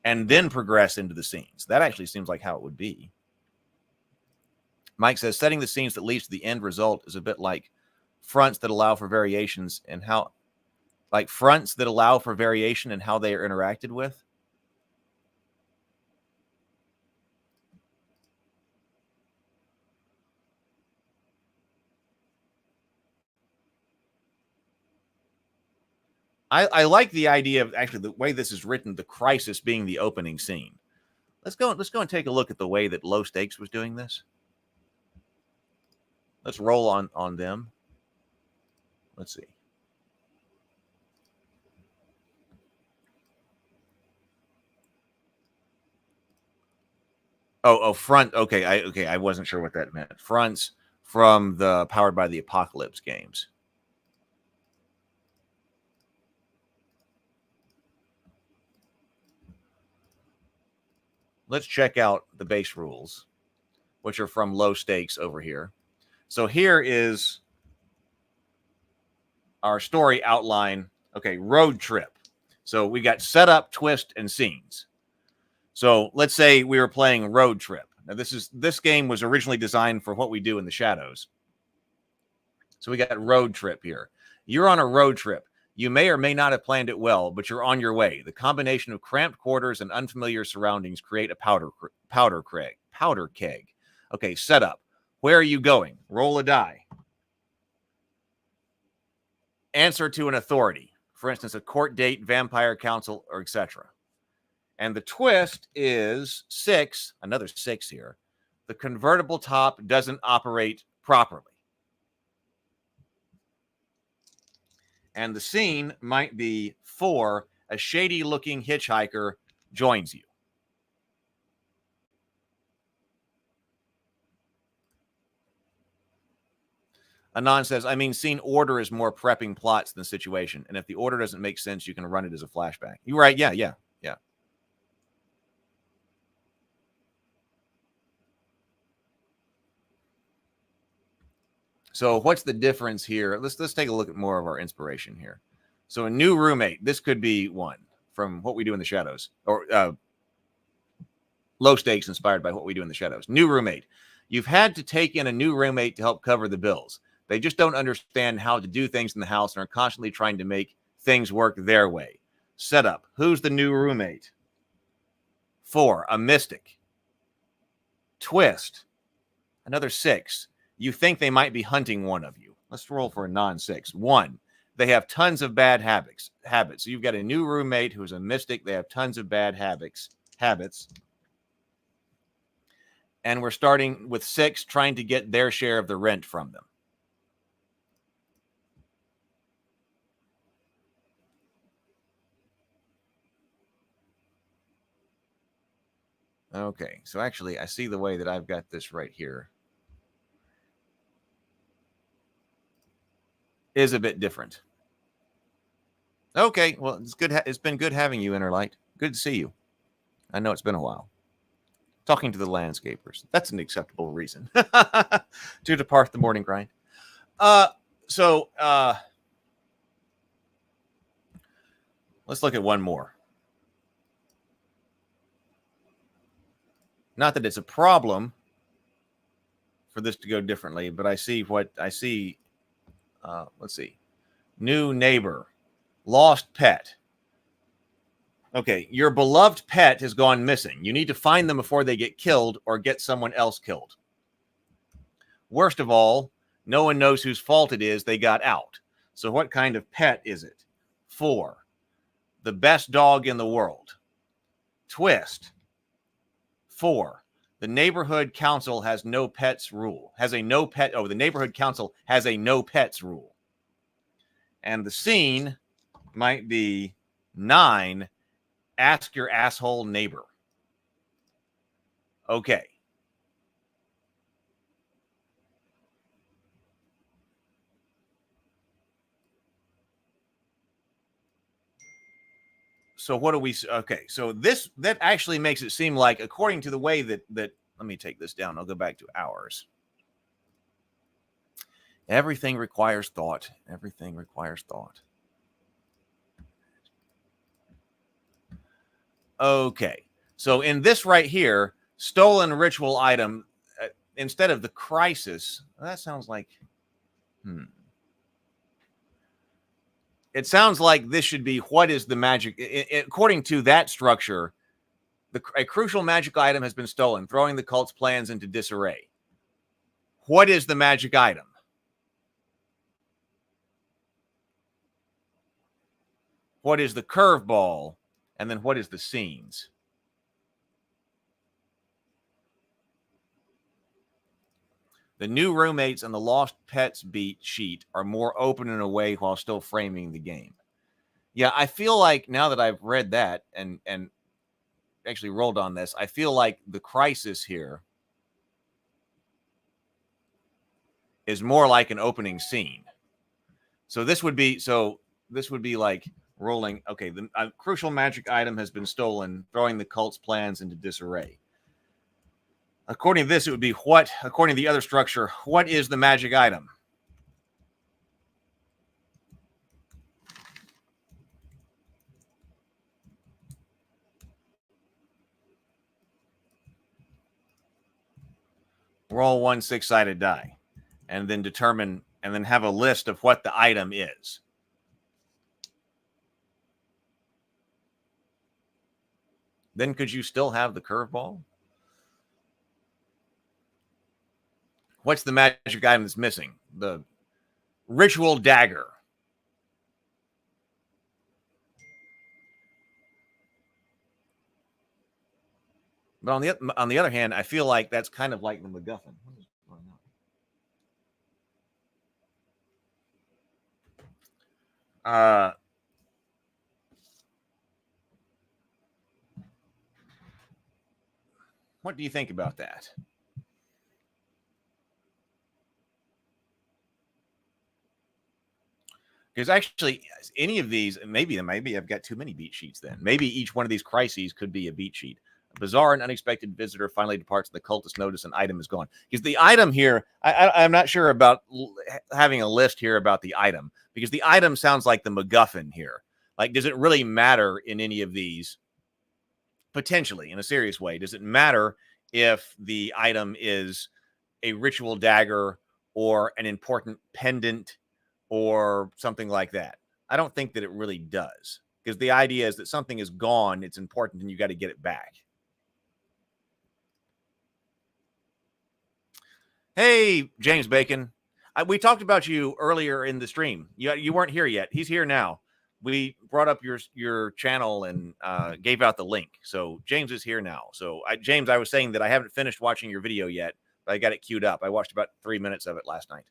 A: and then progress into the scenes. That actually seems like how it would be. Mike says setting the scenes that leads to the end result is a bit like fronts that allow for variations in how they are interacted with. I like the idea of actually the way this is written, the crisis being the opening scene. Let's go and take a look at the way that Low Stakes was doing this. Let's roll on them. Let's see. Oh, front. Okay, I wasn't sure what that meant. Fronts from the Powered by the Apocalypse games. Let's check out the base rules, which are from Low Stakes over here. So here is our story outline. Okay, road trip. So we got setup, twist, and scenes. So let's say we were playing Road Trip. Now this game was originally designed for what we do in the shadows. So we got Road Trip here. You're on a road trip. You may or may not have planned it well, but you're on your way. The combination of cramped quarters and unfamiliar surroundings create a powder keg. Okay, setup. Where are you going? Roll a die. Answer to an authority. For instance, a court date, vampire council, or etc. And the twist is 6, another 6 here. The convertible top doesn't operate properly. And the scene might be 4, a shady-looking hitchhiker joins you. Anon says, I mean, scene order is more prepping plots than situation. And if the order doesn't make sense, you can run it as a flashback. You're right. Yeah. So what's the difference here? Let's take a look at more of our inspiration here. So a new roommate. This could be one from What We Do in the Shadows, or Low Stakes inspired by What We Do in the Shadows. New roommate. You've had to take in a new roommate to help cover the bills. They just don't understand how to do things in the house and are constantly trying to make things work their way. Setup. Who's the new roommate? 4, a mystic. Twist. Another 6. You think they might be hunting one of you. Let's roll for a non-6. 1. They have tons of bad habits. So you've got a new roommate who's a mystic. They have tons of bad habits. And we're starting with 6, trying to get their share of the rent from them. Okay, so actually, I see the way that I've got this right here is a bit different. Okay, well, it's good. It's been good having you, Interlight. Good to see you. I know it's been a while. Talking to the landscapers. That's an acceptable reason to depart the morning grind. So let's look at one more. Not that it's a problem for this to go differently, but I see what I see. Let's see. New neighbor. Lost pet. Okay, your beloved pet has gone missing. You need to find them before they get killed or get someone else killed. Worst of all, no one knows whose fault it is they got out. So what kind of pet is it? 4. The best dog in the world. Twist. 4. The neighborhood council has no pets rule. The neighborhood council has a no pets rule. And the scene might be 9. Ask your asshole neighbor. Okay. So what do we, okay, so that actually makes it seem like, according to the way that let me take this down. I'll go back to ours. Everything requires thought. Everything requires thought. Okay, so in this right here, stolen ritual item, instead of the crisis, that sounds like, It sounds like this should be, what is the magic? According to that structure, a crucial magic item has been stolen, throwing the cult's plans into disarray. What is the magic item? What is the curveball? And then what is the scenes? The new roommates and the lost pets beat sheet are more open and away while still framing the game. Yeah, I feel like now that I've read that and actually rolled on this, I feel like the crisis here is more like an opening scene. So this would be like rolling. Okay, the crucial magic item has been stolen, throwing the cult's plans into disarray. According to this, it would be what? According to the other structure, what is the magic item? Roll 1 6-sided die, and then determine, and then have a list of what the item is. Then could you still have the curveball? What's the magic item that's missing? The ritual dagger. But on the other hand, I feel like that's kind of like the MacGuffin. What is going on? What do you think about that? Because actually, any of these, maybe I've got too many beat sheets then. Maybe each one of these crises could be a beat sheet. A bizarre and unexpected visitor finally departs. The cultist notice an item is gone. Because the item here, I'm not sure about having a list here about the item. Because the item sounds like the MacGuffin here. Like, does it really matter in any of these? Potentially, in a serious way. Does it matter if the item is a ritual dagger or an important pendant or something like that? I don't think that it really does, because the idea is that something is gone, it's important, and you got to get it back. Hey, James Bacon. We talked about you earlier in the stream. You weren't here yet. He's here now. We brought up your channel and gave out the link. So James is here now. So James, I was saying that I haven't finished watching your video yet, but I got it queued up. I watched about 3 minutes of it last night.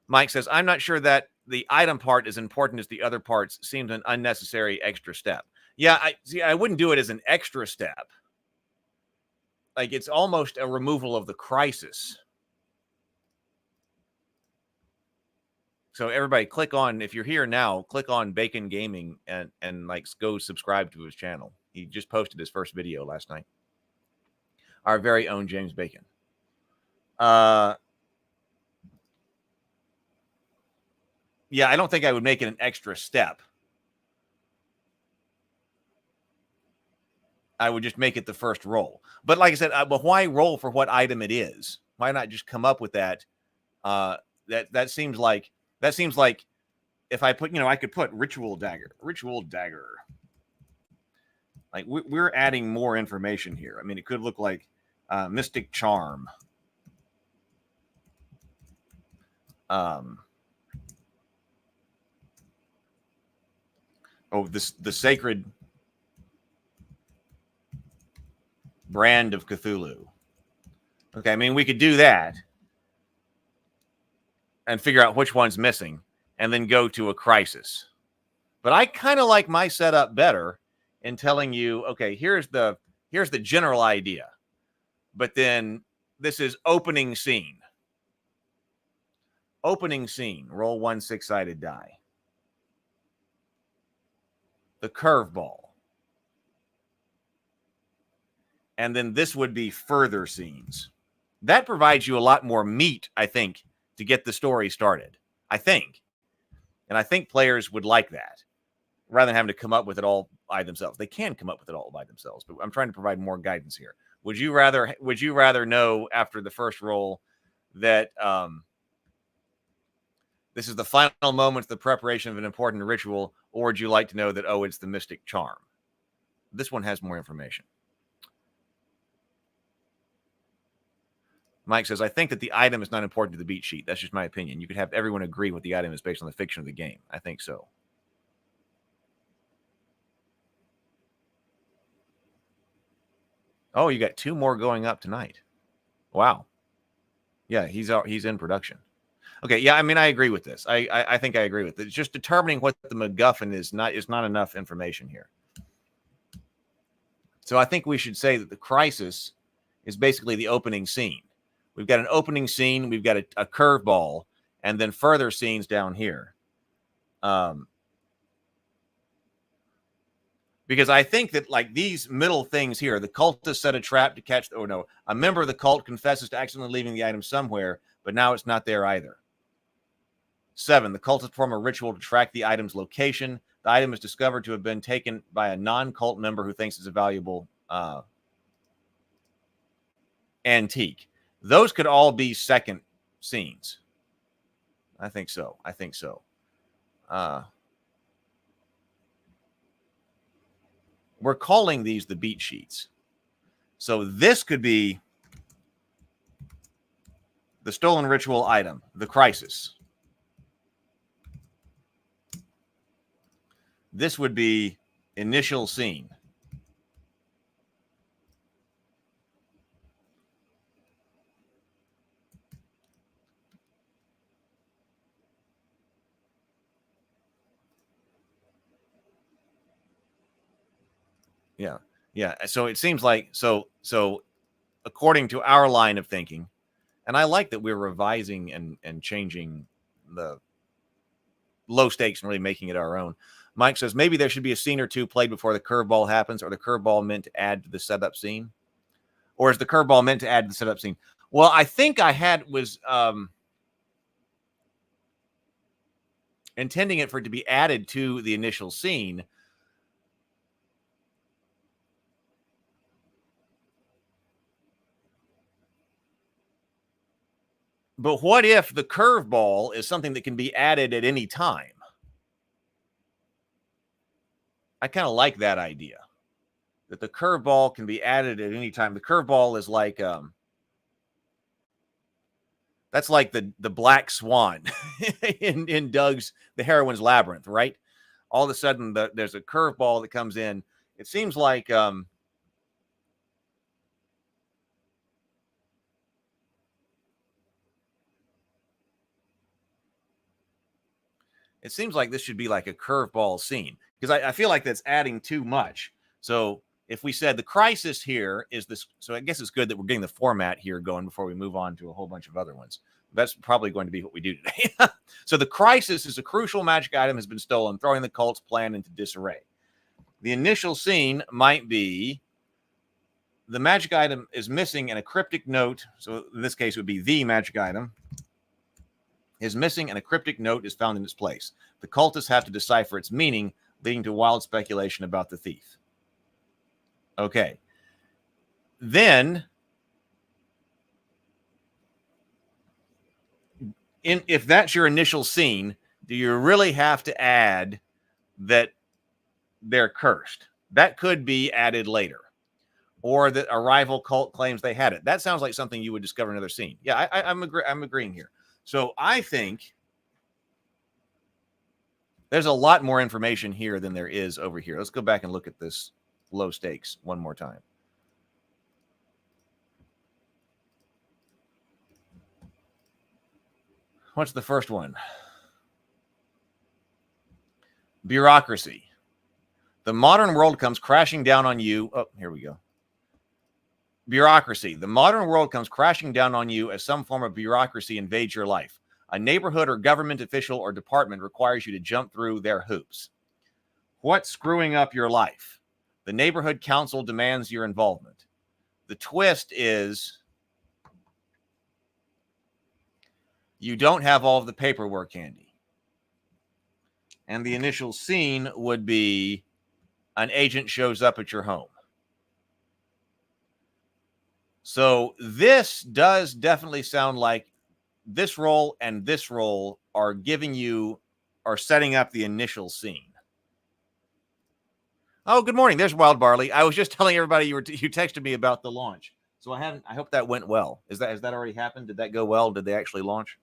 A: Mike says, I'm not sure that the item part is important as the other parts. Seems an unnecessary extra step. Yeah, I wouldn't do it as an extra step. Like, it's almost a removal of the crisis. So everybody click on, if you're here now, click on Bacon Gaming and like go subscribe to his channel. He just posted his first video last night. Our very own James Bacon. Yeah, I don't think I would make it an extra step. I would just make it the first roll. But like I said, but why roll for what item it is? Why not just come up with that? That seems like if I put, I could put ritual dagger. Like we're adding more information here. I mean, it could look like mystic charm. The sacred brand of Cthulhu. Okay, I mean, we could do that and figure out which one's missing and then go to a crisis. But I kind of like my setup better in telling you, okay, here's the general idea. But then this is opening scene. Opening scene. Roll 1 6-sided die. The curveball. And then this would be further scenes. That provides you a lot more meat, I think, to get the story started. I think. And I think players would like that rather than having to come up with it all by themselves. They can come up with it all by themselves, but I'm trying to provide more guidance here. Would you rather know after the first roll that this is the final moment of the preparation of an important ritual, or would you like to know that, it's the mystic charm? This one has more information. Mike says, I think that the item is not important to the beat sheet. That's just my opinion. You could have everyone agree what the item is based on the fiction of the game. I think so. Oh, you got 2 more going up tonight. Wow. Yeah, he's in production. Okay, yeah, I mean, I agree with this. I think I agree with it. It's just determining what the MacGuffin is not enough information here. So I think we should say that the crisis is basically the opening scene. We've got an opening scene, we've got a curveball, and then further scenes down here. Because I think that, like, these middle things here, the cultist set a trap to catch, a member of the cult confesses to accidentally leaving the item somewhere, but now it's not there either. 7, the cultists perform a ritual to track the item's location. The item is discovered to have been taken by a non-cult member who thinks it's a valuable antique. Those could all be second scenes. I think so. We're calling these the beat sheets. So this could be the stolen ritual item, the crisis. This would be initial scene. Yeah. So it seems like so according to our line of thinking, and I like that we're revising and changing the low stakes and really making it our own. Mike says maybe there should be a scene or two played before the curveball happens, or the curveball meant to add to the setup scene, or is the curveball meant to add to the setup scene? Well, I think I was intending it for it to be added to the initial scene. But what if the curveball is something that can be added at any time? I kind of like that idea, that the curveball can be added at any time. The curveball is like That's like the black swan in Doug's The Heroine's Labyrinth, right? All of a sudden, there's a curveball that comes in. It seems like this should be like a curveball scene, because I feel like that's adding too much. So if we said the crisis here is this, so I guess it's good that we're getting the format here going before we move on to a whole bunch of other ones. That's probably going to be what we do today. So the crisis is a crucial magic item has been stolen, throwing the cult's plan into disarray. The initial scene might be the magic item is missing and a cryptic note. So in this case, it would be the magic item is missing and a cryptic note is found in its place. The cultists have to decipher its meaning, leading to wild speculation about the thief. Okay. Then, if that's your initial scene, do you really have to add that they're cursed? That could be added later. Or that a rival cult claims they had it. That sounds like something you would discover in another scene. Yeah, I'm agreeing here. So I think there's a lot more information here than there is over here. Let's go back and look at this low stakes one more time. What's the first one? Bureaucracy. The modern world comes crashing down on you. Oh, here we go. Bureaucracy. The modern world comes crashing down on you as some form of bureaucracy invades your life. A neighborhood or government official or department requires you to jump through their hoops. What's screwing up your life? The neighborhood council demands your involvement. The twist is you don't have all of the paperwork handy. And the initial scene would be an agent shows up at your home. So this does definitely sound like this role and this role are setting up the initial scene. Oh, good morning. There's Wild Barley. I was just telling everybody you texted me about the launch. So I hope that went well. Has that already happened? Did that go well? Did they actually launch?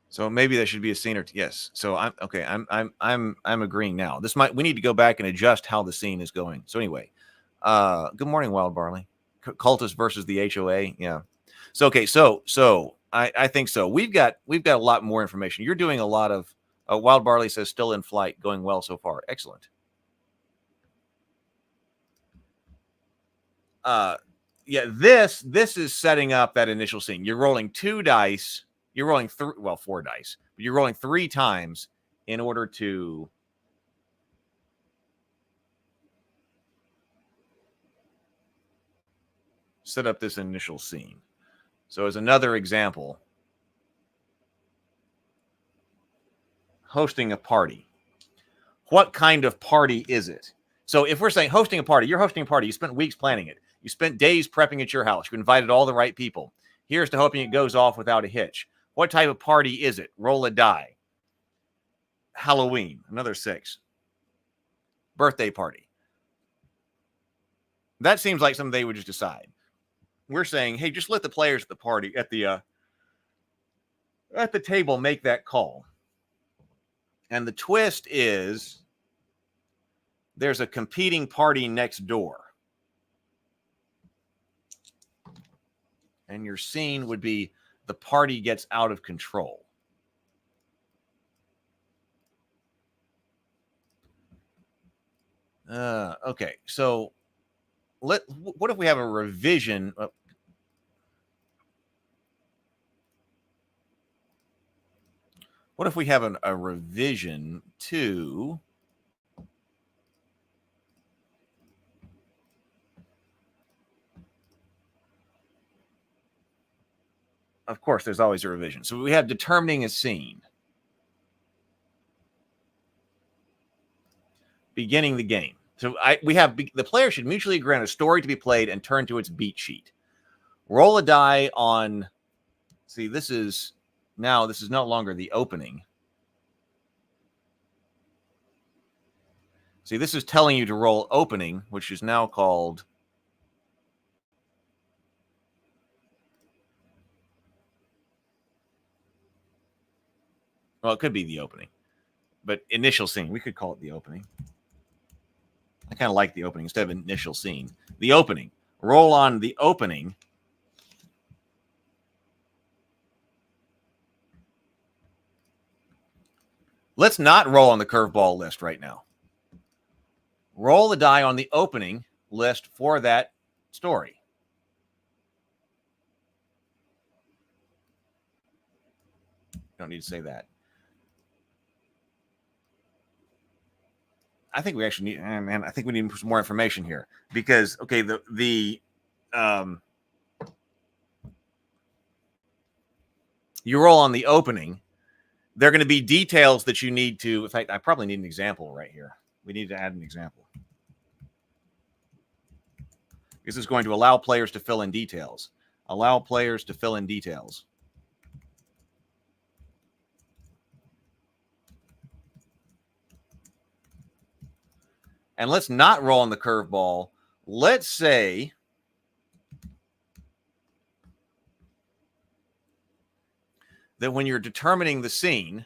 A: So maybe there should be a scene or two. Yes. So I'm okay. I'm agreeing now. We need to go back and adjust how the scene is going. So anyway, good morning, Wild Barley. Cultists versus the HOA. Yeah. So okay. So I think so. We've got a lot more information. You're doing a lot of. Wild Barley says still in flight, going well so far. Excellent. Yeah. This is setting up that initial scene. You're rolling 2 dice. You're rolling 4 dice, but you're rolling 3 times in order to set up this initial scene. So as another example, hosting a party. What kind of party is it? So if we're saying hosting a party, you're hosting a party. You spent weeks planning it. You spent days prepping at your house. You invited all the right people. Here's to hoping it goes off without a hitch. What type of party is it? Roll a die. Halloween, another 6. Birthday party. That seems like something they would just decide. We're saying, hey, just let the players at the party, at the table make that call. And the twist is there's a competing party next door. And your scene would be the party gets out of control. Okay, so what if we have a revision? What if we have a revision to of course, there's always a revision. So we have determining a scene. Beginning the game. So we have the player should mutually agree on a story to be played and turn to its beat sheet. Roll a die on. See, this is no longer the opening. See, this is telling you to roll opening, which is now called... Well, it could be the opening, but initial scene. We could call it the opening. I kind of like the opening instead of initial scene. The opening. Roll on the opening. Let's not roll on the curveball list right now. Roll the die on the opening list for that story. Don't need to say that. I think we actually need, man, I think we need some more information here because, okay, you roll on the opening. There are going to be details that you need to, in fact, I probably need an example right here. We need to add an example. This is going to allow players to fill in details. Allow players to fill in details. And let's not roll on the curveball. Let's say that when you're determining the scene,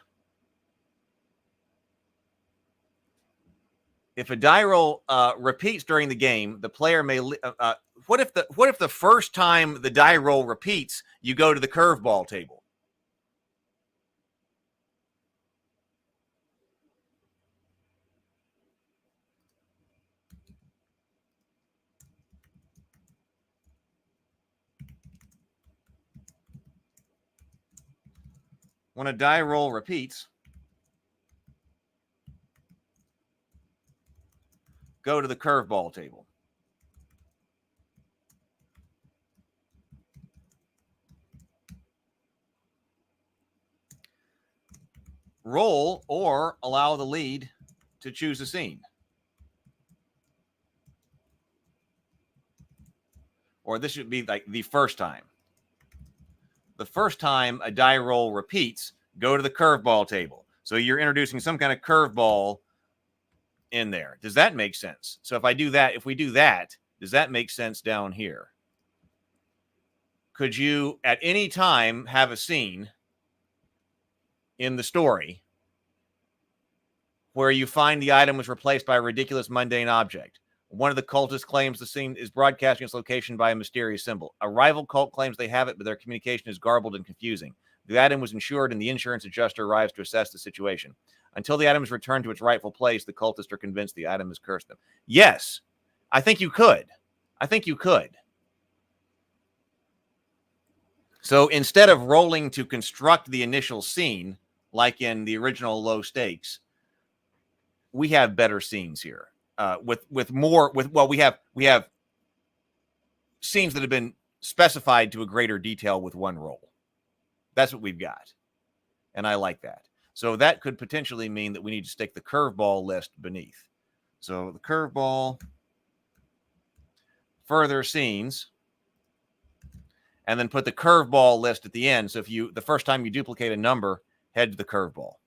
A: if a die roll repeats during the game, the player may. What if the first time the die roll repeats, you go to the curveball table? When a die roll repeats, go to the curveball table. Roll or allow the lead to choose a scene. Or this should be like the first time. The first time a die roll repeats, go to the curveball table. So you're introducing some kind of curveball in there. Does that make sense? So if we do that, does that make sense down here? Could you at any time have a scene in the story where you find the item was replaced by a ridiculous mundane object? One of the cultists claims the scene is broadcasting its location by a mysterious symbol. A rival cult claims they have it, but their communication is garbled and confusing. The item was insured, and the insurance adjuster arrives to assess the situation. Until the item is returned to its rightful place, the cultists are convinced the item has cursed them. Yes, I think you could. So instead of rolling to construct the initial scene, like in the original Low Stakes, we have better scenes here. We have scenes that have been specified to a greater detail with one roll. That's what we've got. And I like that. So that could potentially mean that we need to stick the curveball list beneath. So the curveball, further scenes, and then put the curveball list at the end. So if the first time you duplicate a number, head to the curveball.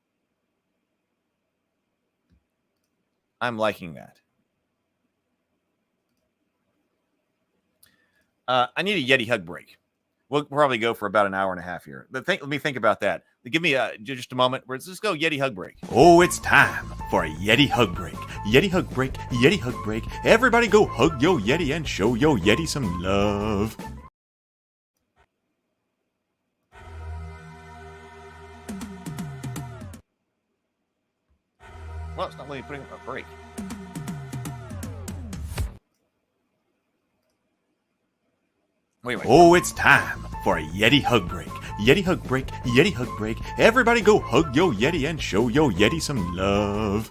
A: I'm liking that. I need a Yeti hug break. We'll probably go for about an hour and a half here. But let me think about that. Give me just a moment. Let's just go Yeti hug break. Oh, it's time for a Yeti hug break. Yeti hug break. Yeti hug break. Everybody go hug yo Yeti and show yo Yeti some love. Well, it's not letting me put in a break. Wait. Oh, it's time for a Yeti hug break. Yeti hug break. Yeti hug break. Everybody go hug yo Yeti and show yo Yeti some love.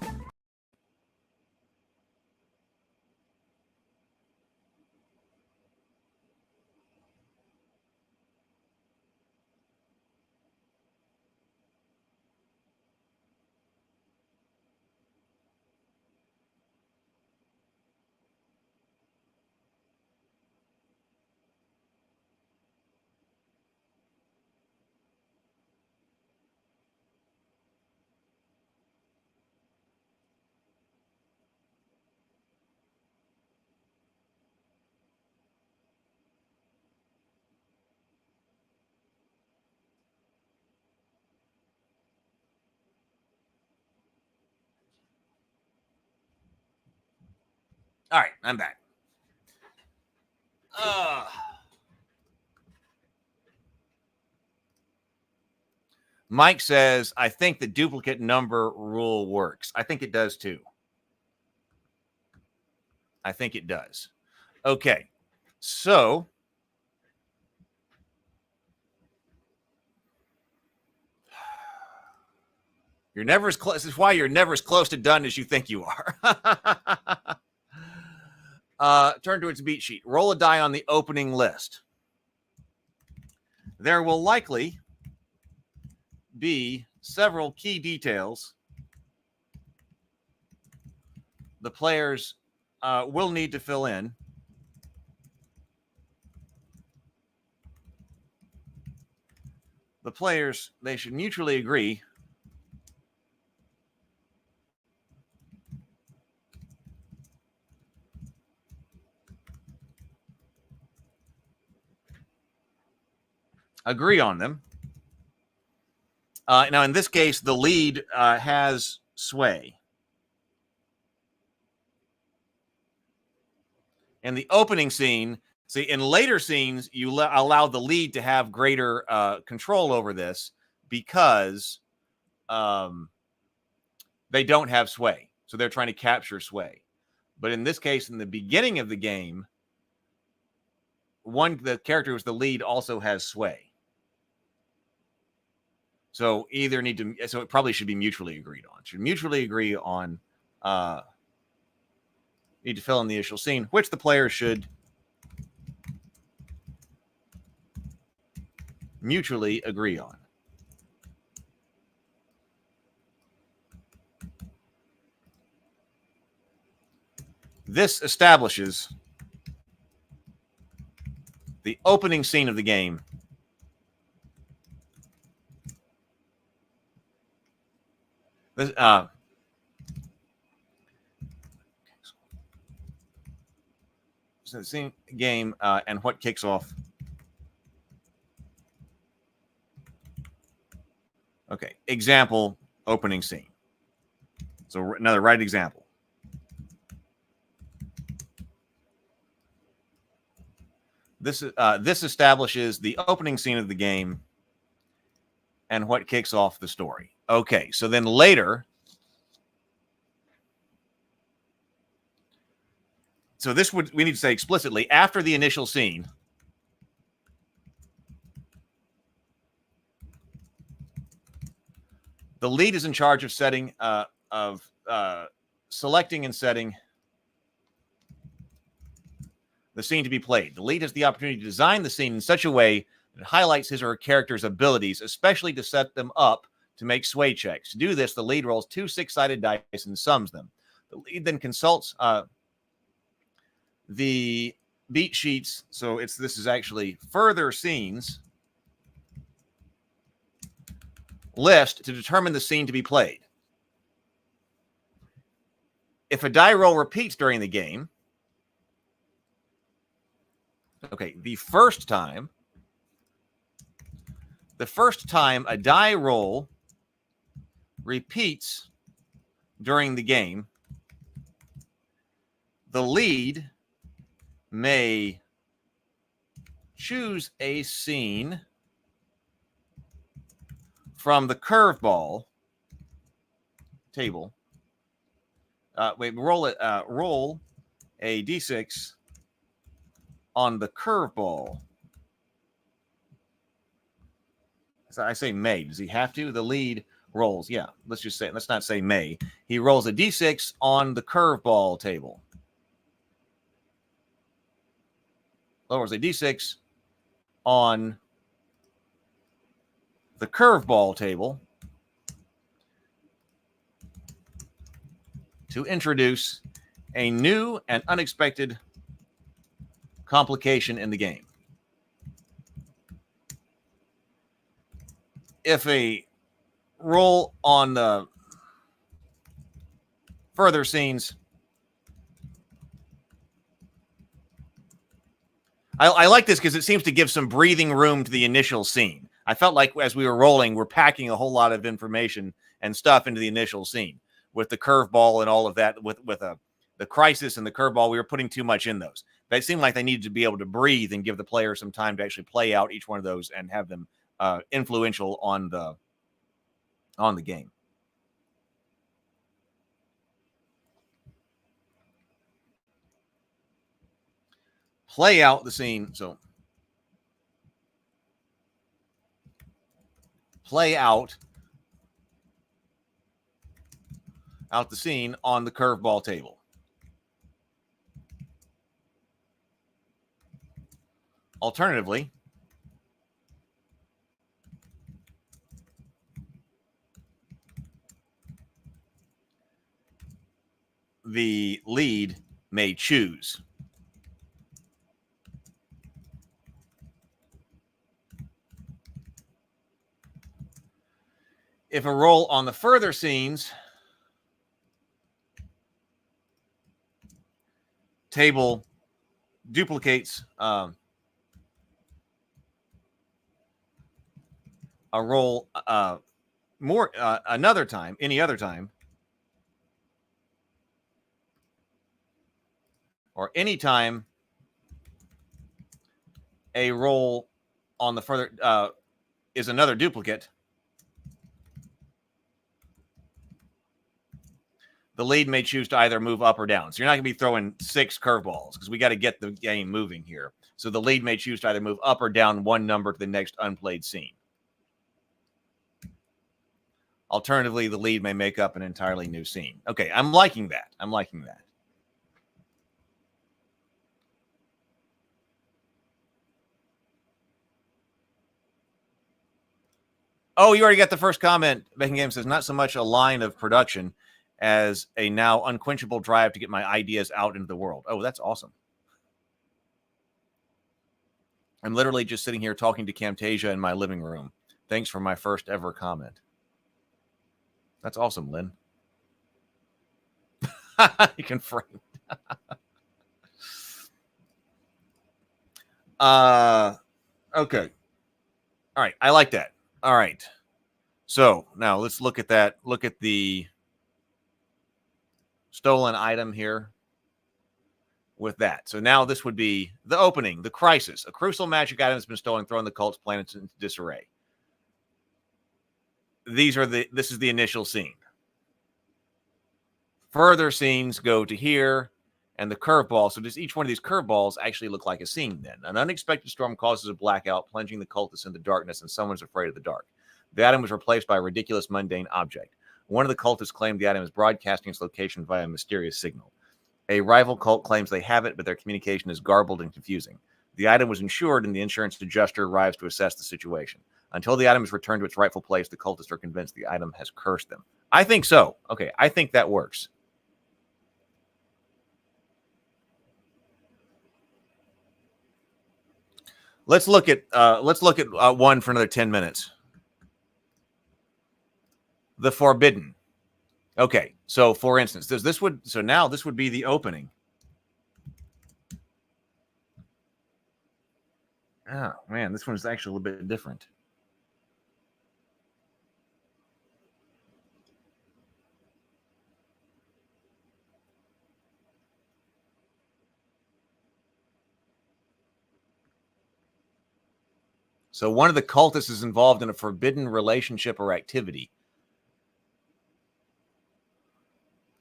A: All right, I'm back. Mike says, I think the duplicate number rule works. I think it does too. I think it does. Okay, so you're never as close. This is why you're never as close to done as you think you are. Turn to its beat sheet. Roll a die on the opening list. There will likely be several key details the players will need to fill in. The players, they should mutually agree on them. Now, in this case, the lead has sway. In the opening scene, see, in later scenes, you allow the lead to have greater control over this because they don't have sway. So they're trying to capture sway. But in this case, in the beginning of the game, the character who's the lead also has sway. So so it probably should be mutually agreed on. Should mutually agree on need to fill in the initial scene, which the player should mutually agree on. This establishes the opening scene of the game. This, so the scene, game, and what kicks off. Okay, example, opening scene. So another right example. This establishes the opening scene of the game and what kicks off the story. Okay, so then later, so we need to say explicitly, after the initial scene, the lead is in charge of selecting and setting the scene to be played. The lead has the opportunity to design the scene in such a way that it highlights his or her character's abilities, especially to set them up to make sway checks. To do this, the lead rolls 2 6-sided dice and sums them. The lead then consults the beat sheets. So this is actually further scenes list to determine the scene to be played. If a die roll repeats during the game, okay, the first time a die roll repeats during the game, the lead may choose a scene from the curveball table. Roll a d6 on the curveball. So I say may. Does he have to? The lead rolls. Yeah, let's not say may. He rolls a d6 on the curveball table. Lowers a d6 on the curveball table to introduce a new and unexpected complication in the game. If a roll on the further scenes, I like this because it seems to give some breathing room to the initial scene. I felt like as we were rolling, we're packing a whole lot of information and stuff into the initial scene with the curveball and all of that, with the crisis and the curveball, we were putting too much in those. They seemed like they needed to be able to breathe and give the player some time to actually play out each one of those and have them influential on the game. Play out the scene. So play out the scene on the curveball table. Alternatively, the lead may choose. If a roll on the further scenes table duplicates a roll another time, any other time, or any time a roll on the further is another duplicate, the lead may choose to either move up or down. So you're not going to be throwing 6 curveballs because we got to get the game moving here. So the lead may choose to either move up or down one number to the next unplayed scene. Alternatively, the lead may make up an entirely new scene. Okay, I'm liking that. I'm liking that. Oh, you already got the first comment. Baking Game says, not so much a line of production as a now unquenchable drive to get my ideas out into the world. Oh, that's awesome. I'm literally just sitting here talking to Camtasia in my living room. Thanks for my first ever comment. That's awesome, Lynn. You can frame. Okay. All right. I like that. All right. So now let's look at that. Look at the stolen item here with that. So now this would be the opening, the crisis. A crucial magic item has been stolen, throwing the cult's planets into disarray. This is the initial scene. Further scenes go to here and the curveball. So does each one of these curveballs actually look like a scene then? An unexpected storm causes a blackout, plunging the cultists into darkness, and someone's afraid of the dark. The item was replaced by a ridiculous, mundane object. One of the cultists claimed the item is broadcasting its location via a mysterious signal. A rival cult claims they have it, but their communication is garbled and confusing. The item was insured, and the insurance adjuster arrives to assess the situation. Until the item is returned to its rightful place, the cultists are convinced the item has cursed them. I think so. Okay, I think that works. Let's look at one for another 10 minutes. The Forbidden. Okay, so for instance, now this would be the opening. Oh man, this one's actually a little bit different. So one of the cultists is involved in a forbidden relationship or activity.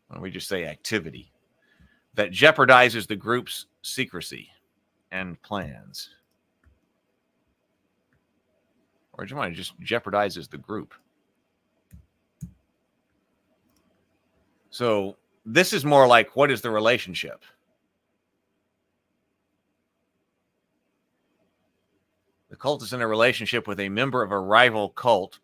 A: Why don't we just say activity that jeopardizes the group's secrecy and plans? Or do you want to just jeopardizes the group? So this is more like, what is the relationship? The cultist is in a relationship with a member of a rival cult.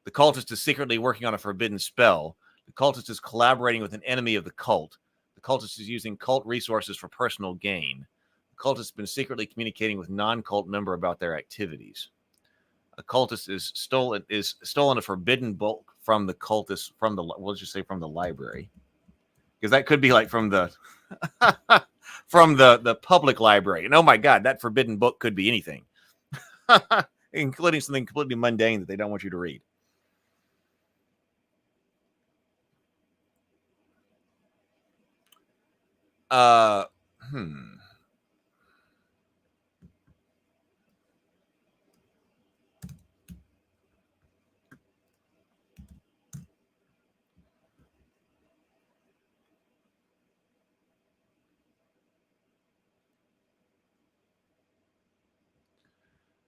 A: The cultist is secretly working on a forbidden spell. The cultist is collaborating with an enemy of the cult. The cultist is using cult resources for personal gain. The cultist has been secretly communicating with non-cult member about their activities. A cultist is stolen a forbidden book from the cultist, let's just say from the library. Because that could be like from the from the public library. And oh my God, that forbidden book could be anything. Including something completely mundane that they don't want you to read. Hmm.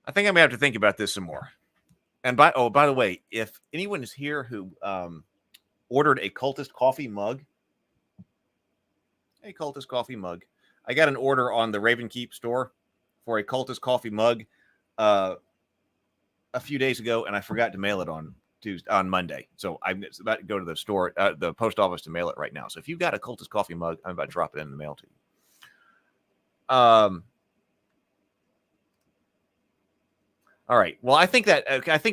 A: I think I'm gonna have to think about this some more. And by the way, if anyone is here who ordered a Cultist coffee mug, I got an order on the Ravenkeep store for a Cultist coffee mug a few days ago, and I forgot to mail it on Monday. So I'm about to go to the store, the post office, to mail it right now. So if you've got a Cultist coffee mug, I'm about to drop it in the mail to you. All right. Well, I think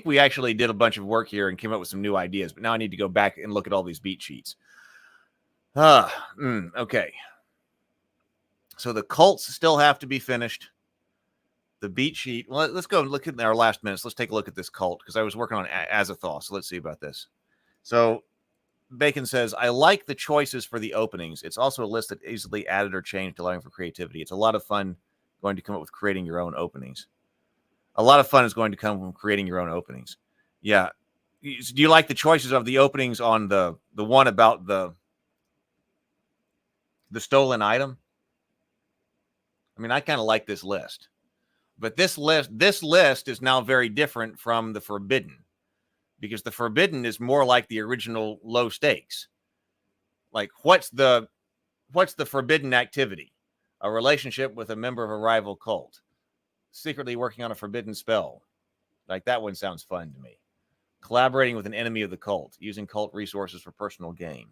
A: we actually did a bunch of work here and came up with some new ideas, but now I need to go back and look at all these beat sheets. Okay. So the cults still have to be finished. The beat sheet. Well, let's go and look at our last minutes. Let's take a look at this cult because I was working on Azathoth. So let's see about this. So Bacon says, I like the choices for the openings. It's also a list that easily added or changed, allowing for creativity. It's a lot of fun going to come up with creating your own openings. A lot of fun is going to come from creating your own openings. Yeah. Do you like the choices of the openings on the one about the stolen item? I mean, I kind of like this list. But this list is now very different from the forbidden, because the forbidden is more like the original low stakes. Like, what's the forbidden activity? A relationship with a member of a rival cult. Secretly working on a forbidden spell. Like, that one sounds fun to me. Collaborating with an enemy of the cult. Using cult resources for personal gain.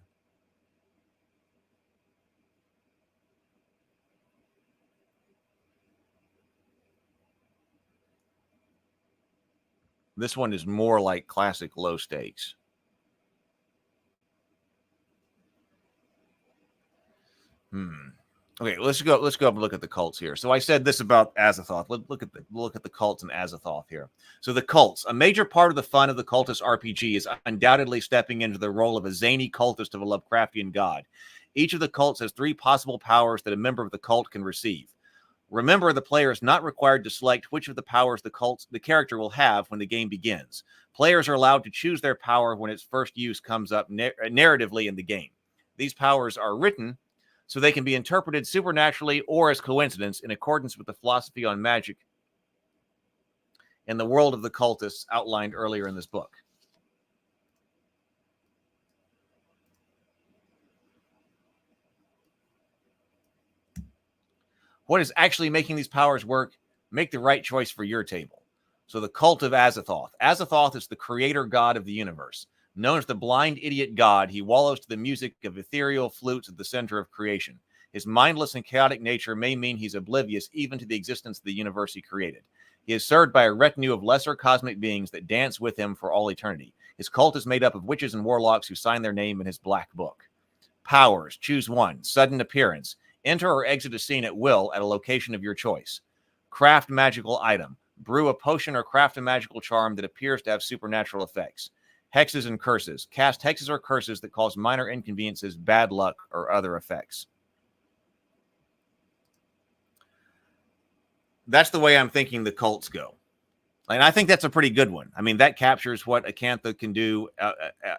A: This one is more like classic low stakes. Okay, let's go up and look at the cults here. So I said this about Azathoth. Look at the cults and Azathoth here. So the cults, a major part of the fun of the Cultist RPG is undoubtedly stepping into the role of a zany cultist of a Lovecraftian god. Each of the cults has 3 possible powers that a member of the cult can receive. Remember, the player is not required to select which of the powers the character will have when the game begins. Players are allowed to choose their power when its first use comes up narratively in the game. These powers are written so they can be interpreted supernaturally or as coincidence in accordance with the philosophy on magic in the world of the cultists outlined earlier in this book. What is actually making these powers work? Make the right choice for your table. So the cult of Azathoth. Azathoth is the creator god of the universe. Known as the blind idiot god, he wallows to the music of ethereal flutes at the center of creation. His mindless and chaotic nature may mean he's oblivious even to the existence of the universe he created. He is served by a retinue of lesser cosmic beings that dance with him for all eternity. His cult is made up of witches and warlocks who sign their name in his black book. Powers. Choose one. Sudden appearance. Enter or exit a scene at will at a location of your choice. Craft magical item. Brew a potion or craft a magical charm that appears to have supernatural effects. Hexes and curses. Cast hexes or curses that cause minor inconveniences, bad luck, or other effects. That's the way I'm thinking the cults go. And I think that's a pretty good one. I mean, that captures what Acantha can do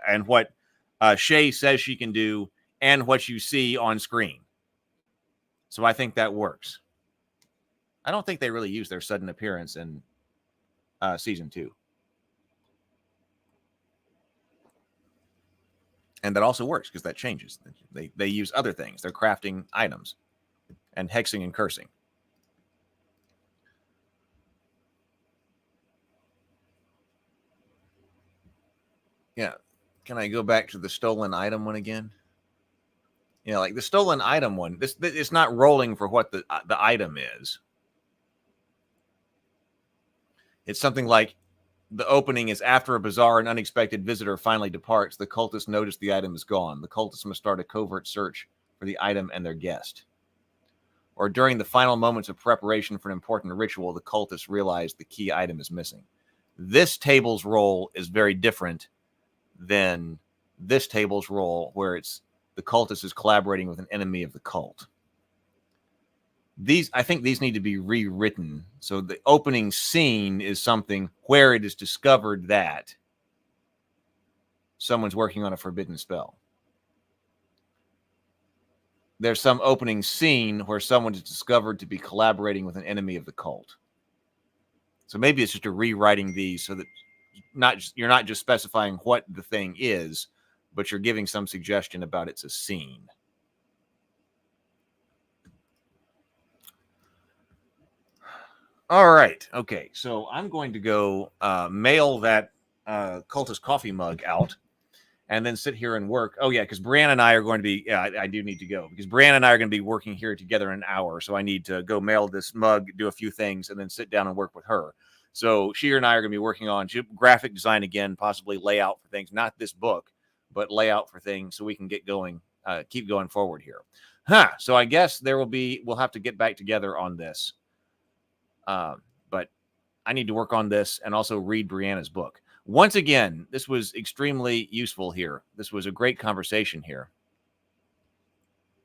A: and what Shay says she can do and what you see on screen. So I think that works. I don't think they really use their sudden appearance in season 2. And that also works because that changes. They use other things. They're crafting items and hexing and cursing. Yeah. Can I go back to the stolen item one again? Yeah, like the stolen item one. It's not rolling for what the item is. It's something like the opening is after a bizarre and unexpected visitor finally departs. The cultists notice the item is gone. The cultists must start a covert search for the item and their guest. Or during the final moments of preparation for an important ritual, the cultists realize the key item is missing. This table's role is very different than this table's role, where it's the cultist is collaborating with an enemy of the cult. I think these need to be rewritten. So the opening scene is something where it is discovered that someone's working on a forbidden spell. There's some opening scene where someone is discovered to be collaborating with an enemy of the cult. So maybe it's just a rewriting these so that you're not just specifying what the thing is, but you're giving some suggestion about it's a scene. All right. Okay. So I'm going to go mail that Cultist coffee mug out and then sit here and work. Oh, yeah, because Brianna and I are going to be, I do need to go because Brianna and I are going to be working here together in an hour. So I need to go mail this mug, do a few things, and then sit down and work with her. So she and I are going to be working on graphic design again, possibly layout for things, not this book, but layout for things so we can get going, keep going forward here. So I guess we'll have to get back together on this. But I need to work on this and also read Brianna's book. Once again, this was extremely useful here. This was a great conversation here.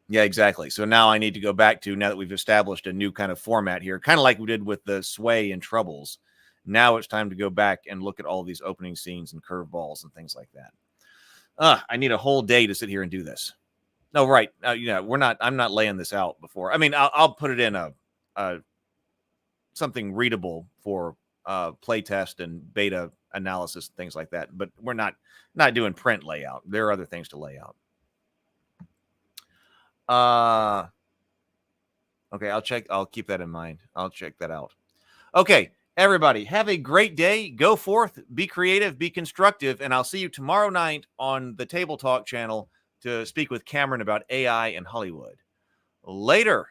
A: Yeah, exactly. So now I need to go back to, now that we've established a new kind of format here, kind of like we did with the Sway and Troubles. Now it's time to go back and look at all these opening scenes and curveballs and things like that. I need a whole day to sit here and do this. No, right. I'm not laying this out before. I mean, I'll put it in a something readable for playtest and beta analysis and things like that. But we're not doing print layout. There are other things to lay out. Okay, I'll keep that in mind. I'll check that out. Okay, everybody, have a great day. Go forth, be creative, be constructive, and I'll see you tomorrow night on the Table Talk channel to speak with Cameron about AI in Hollywood. Later.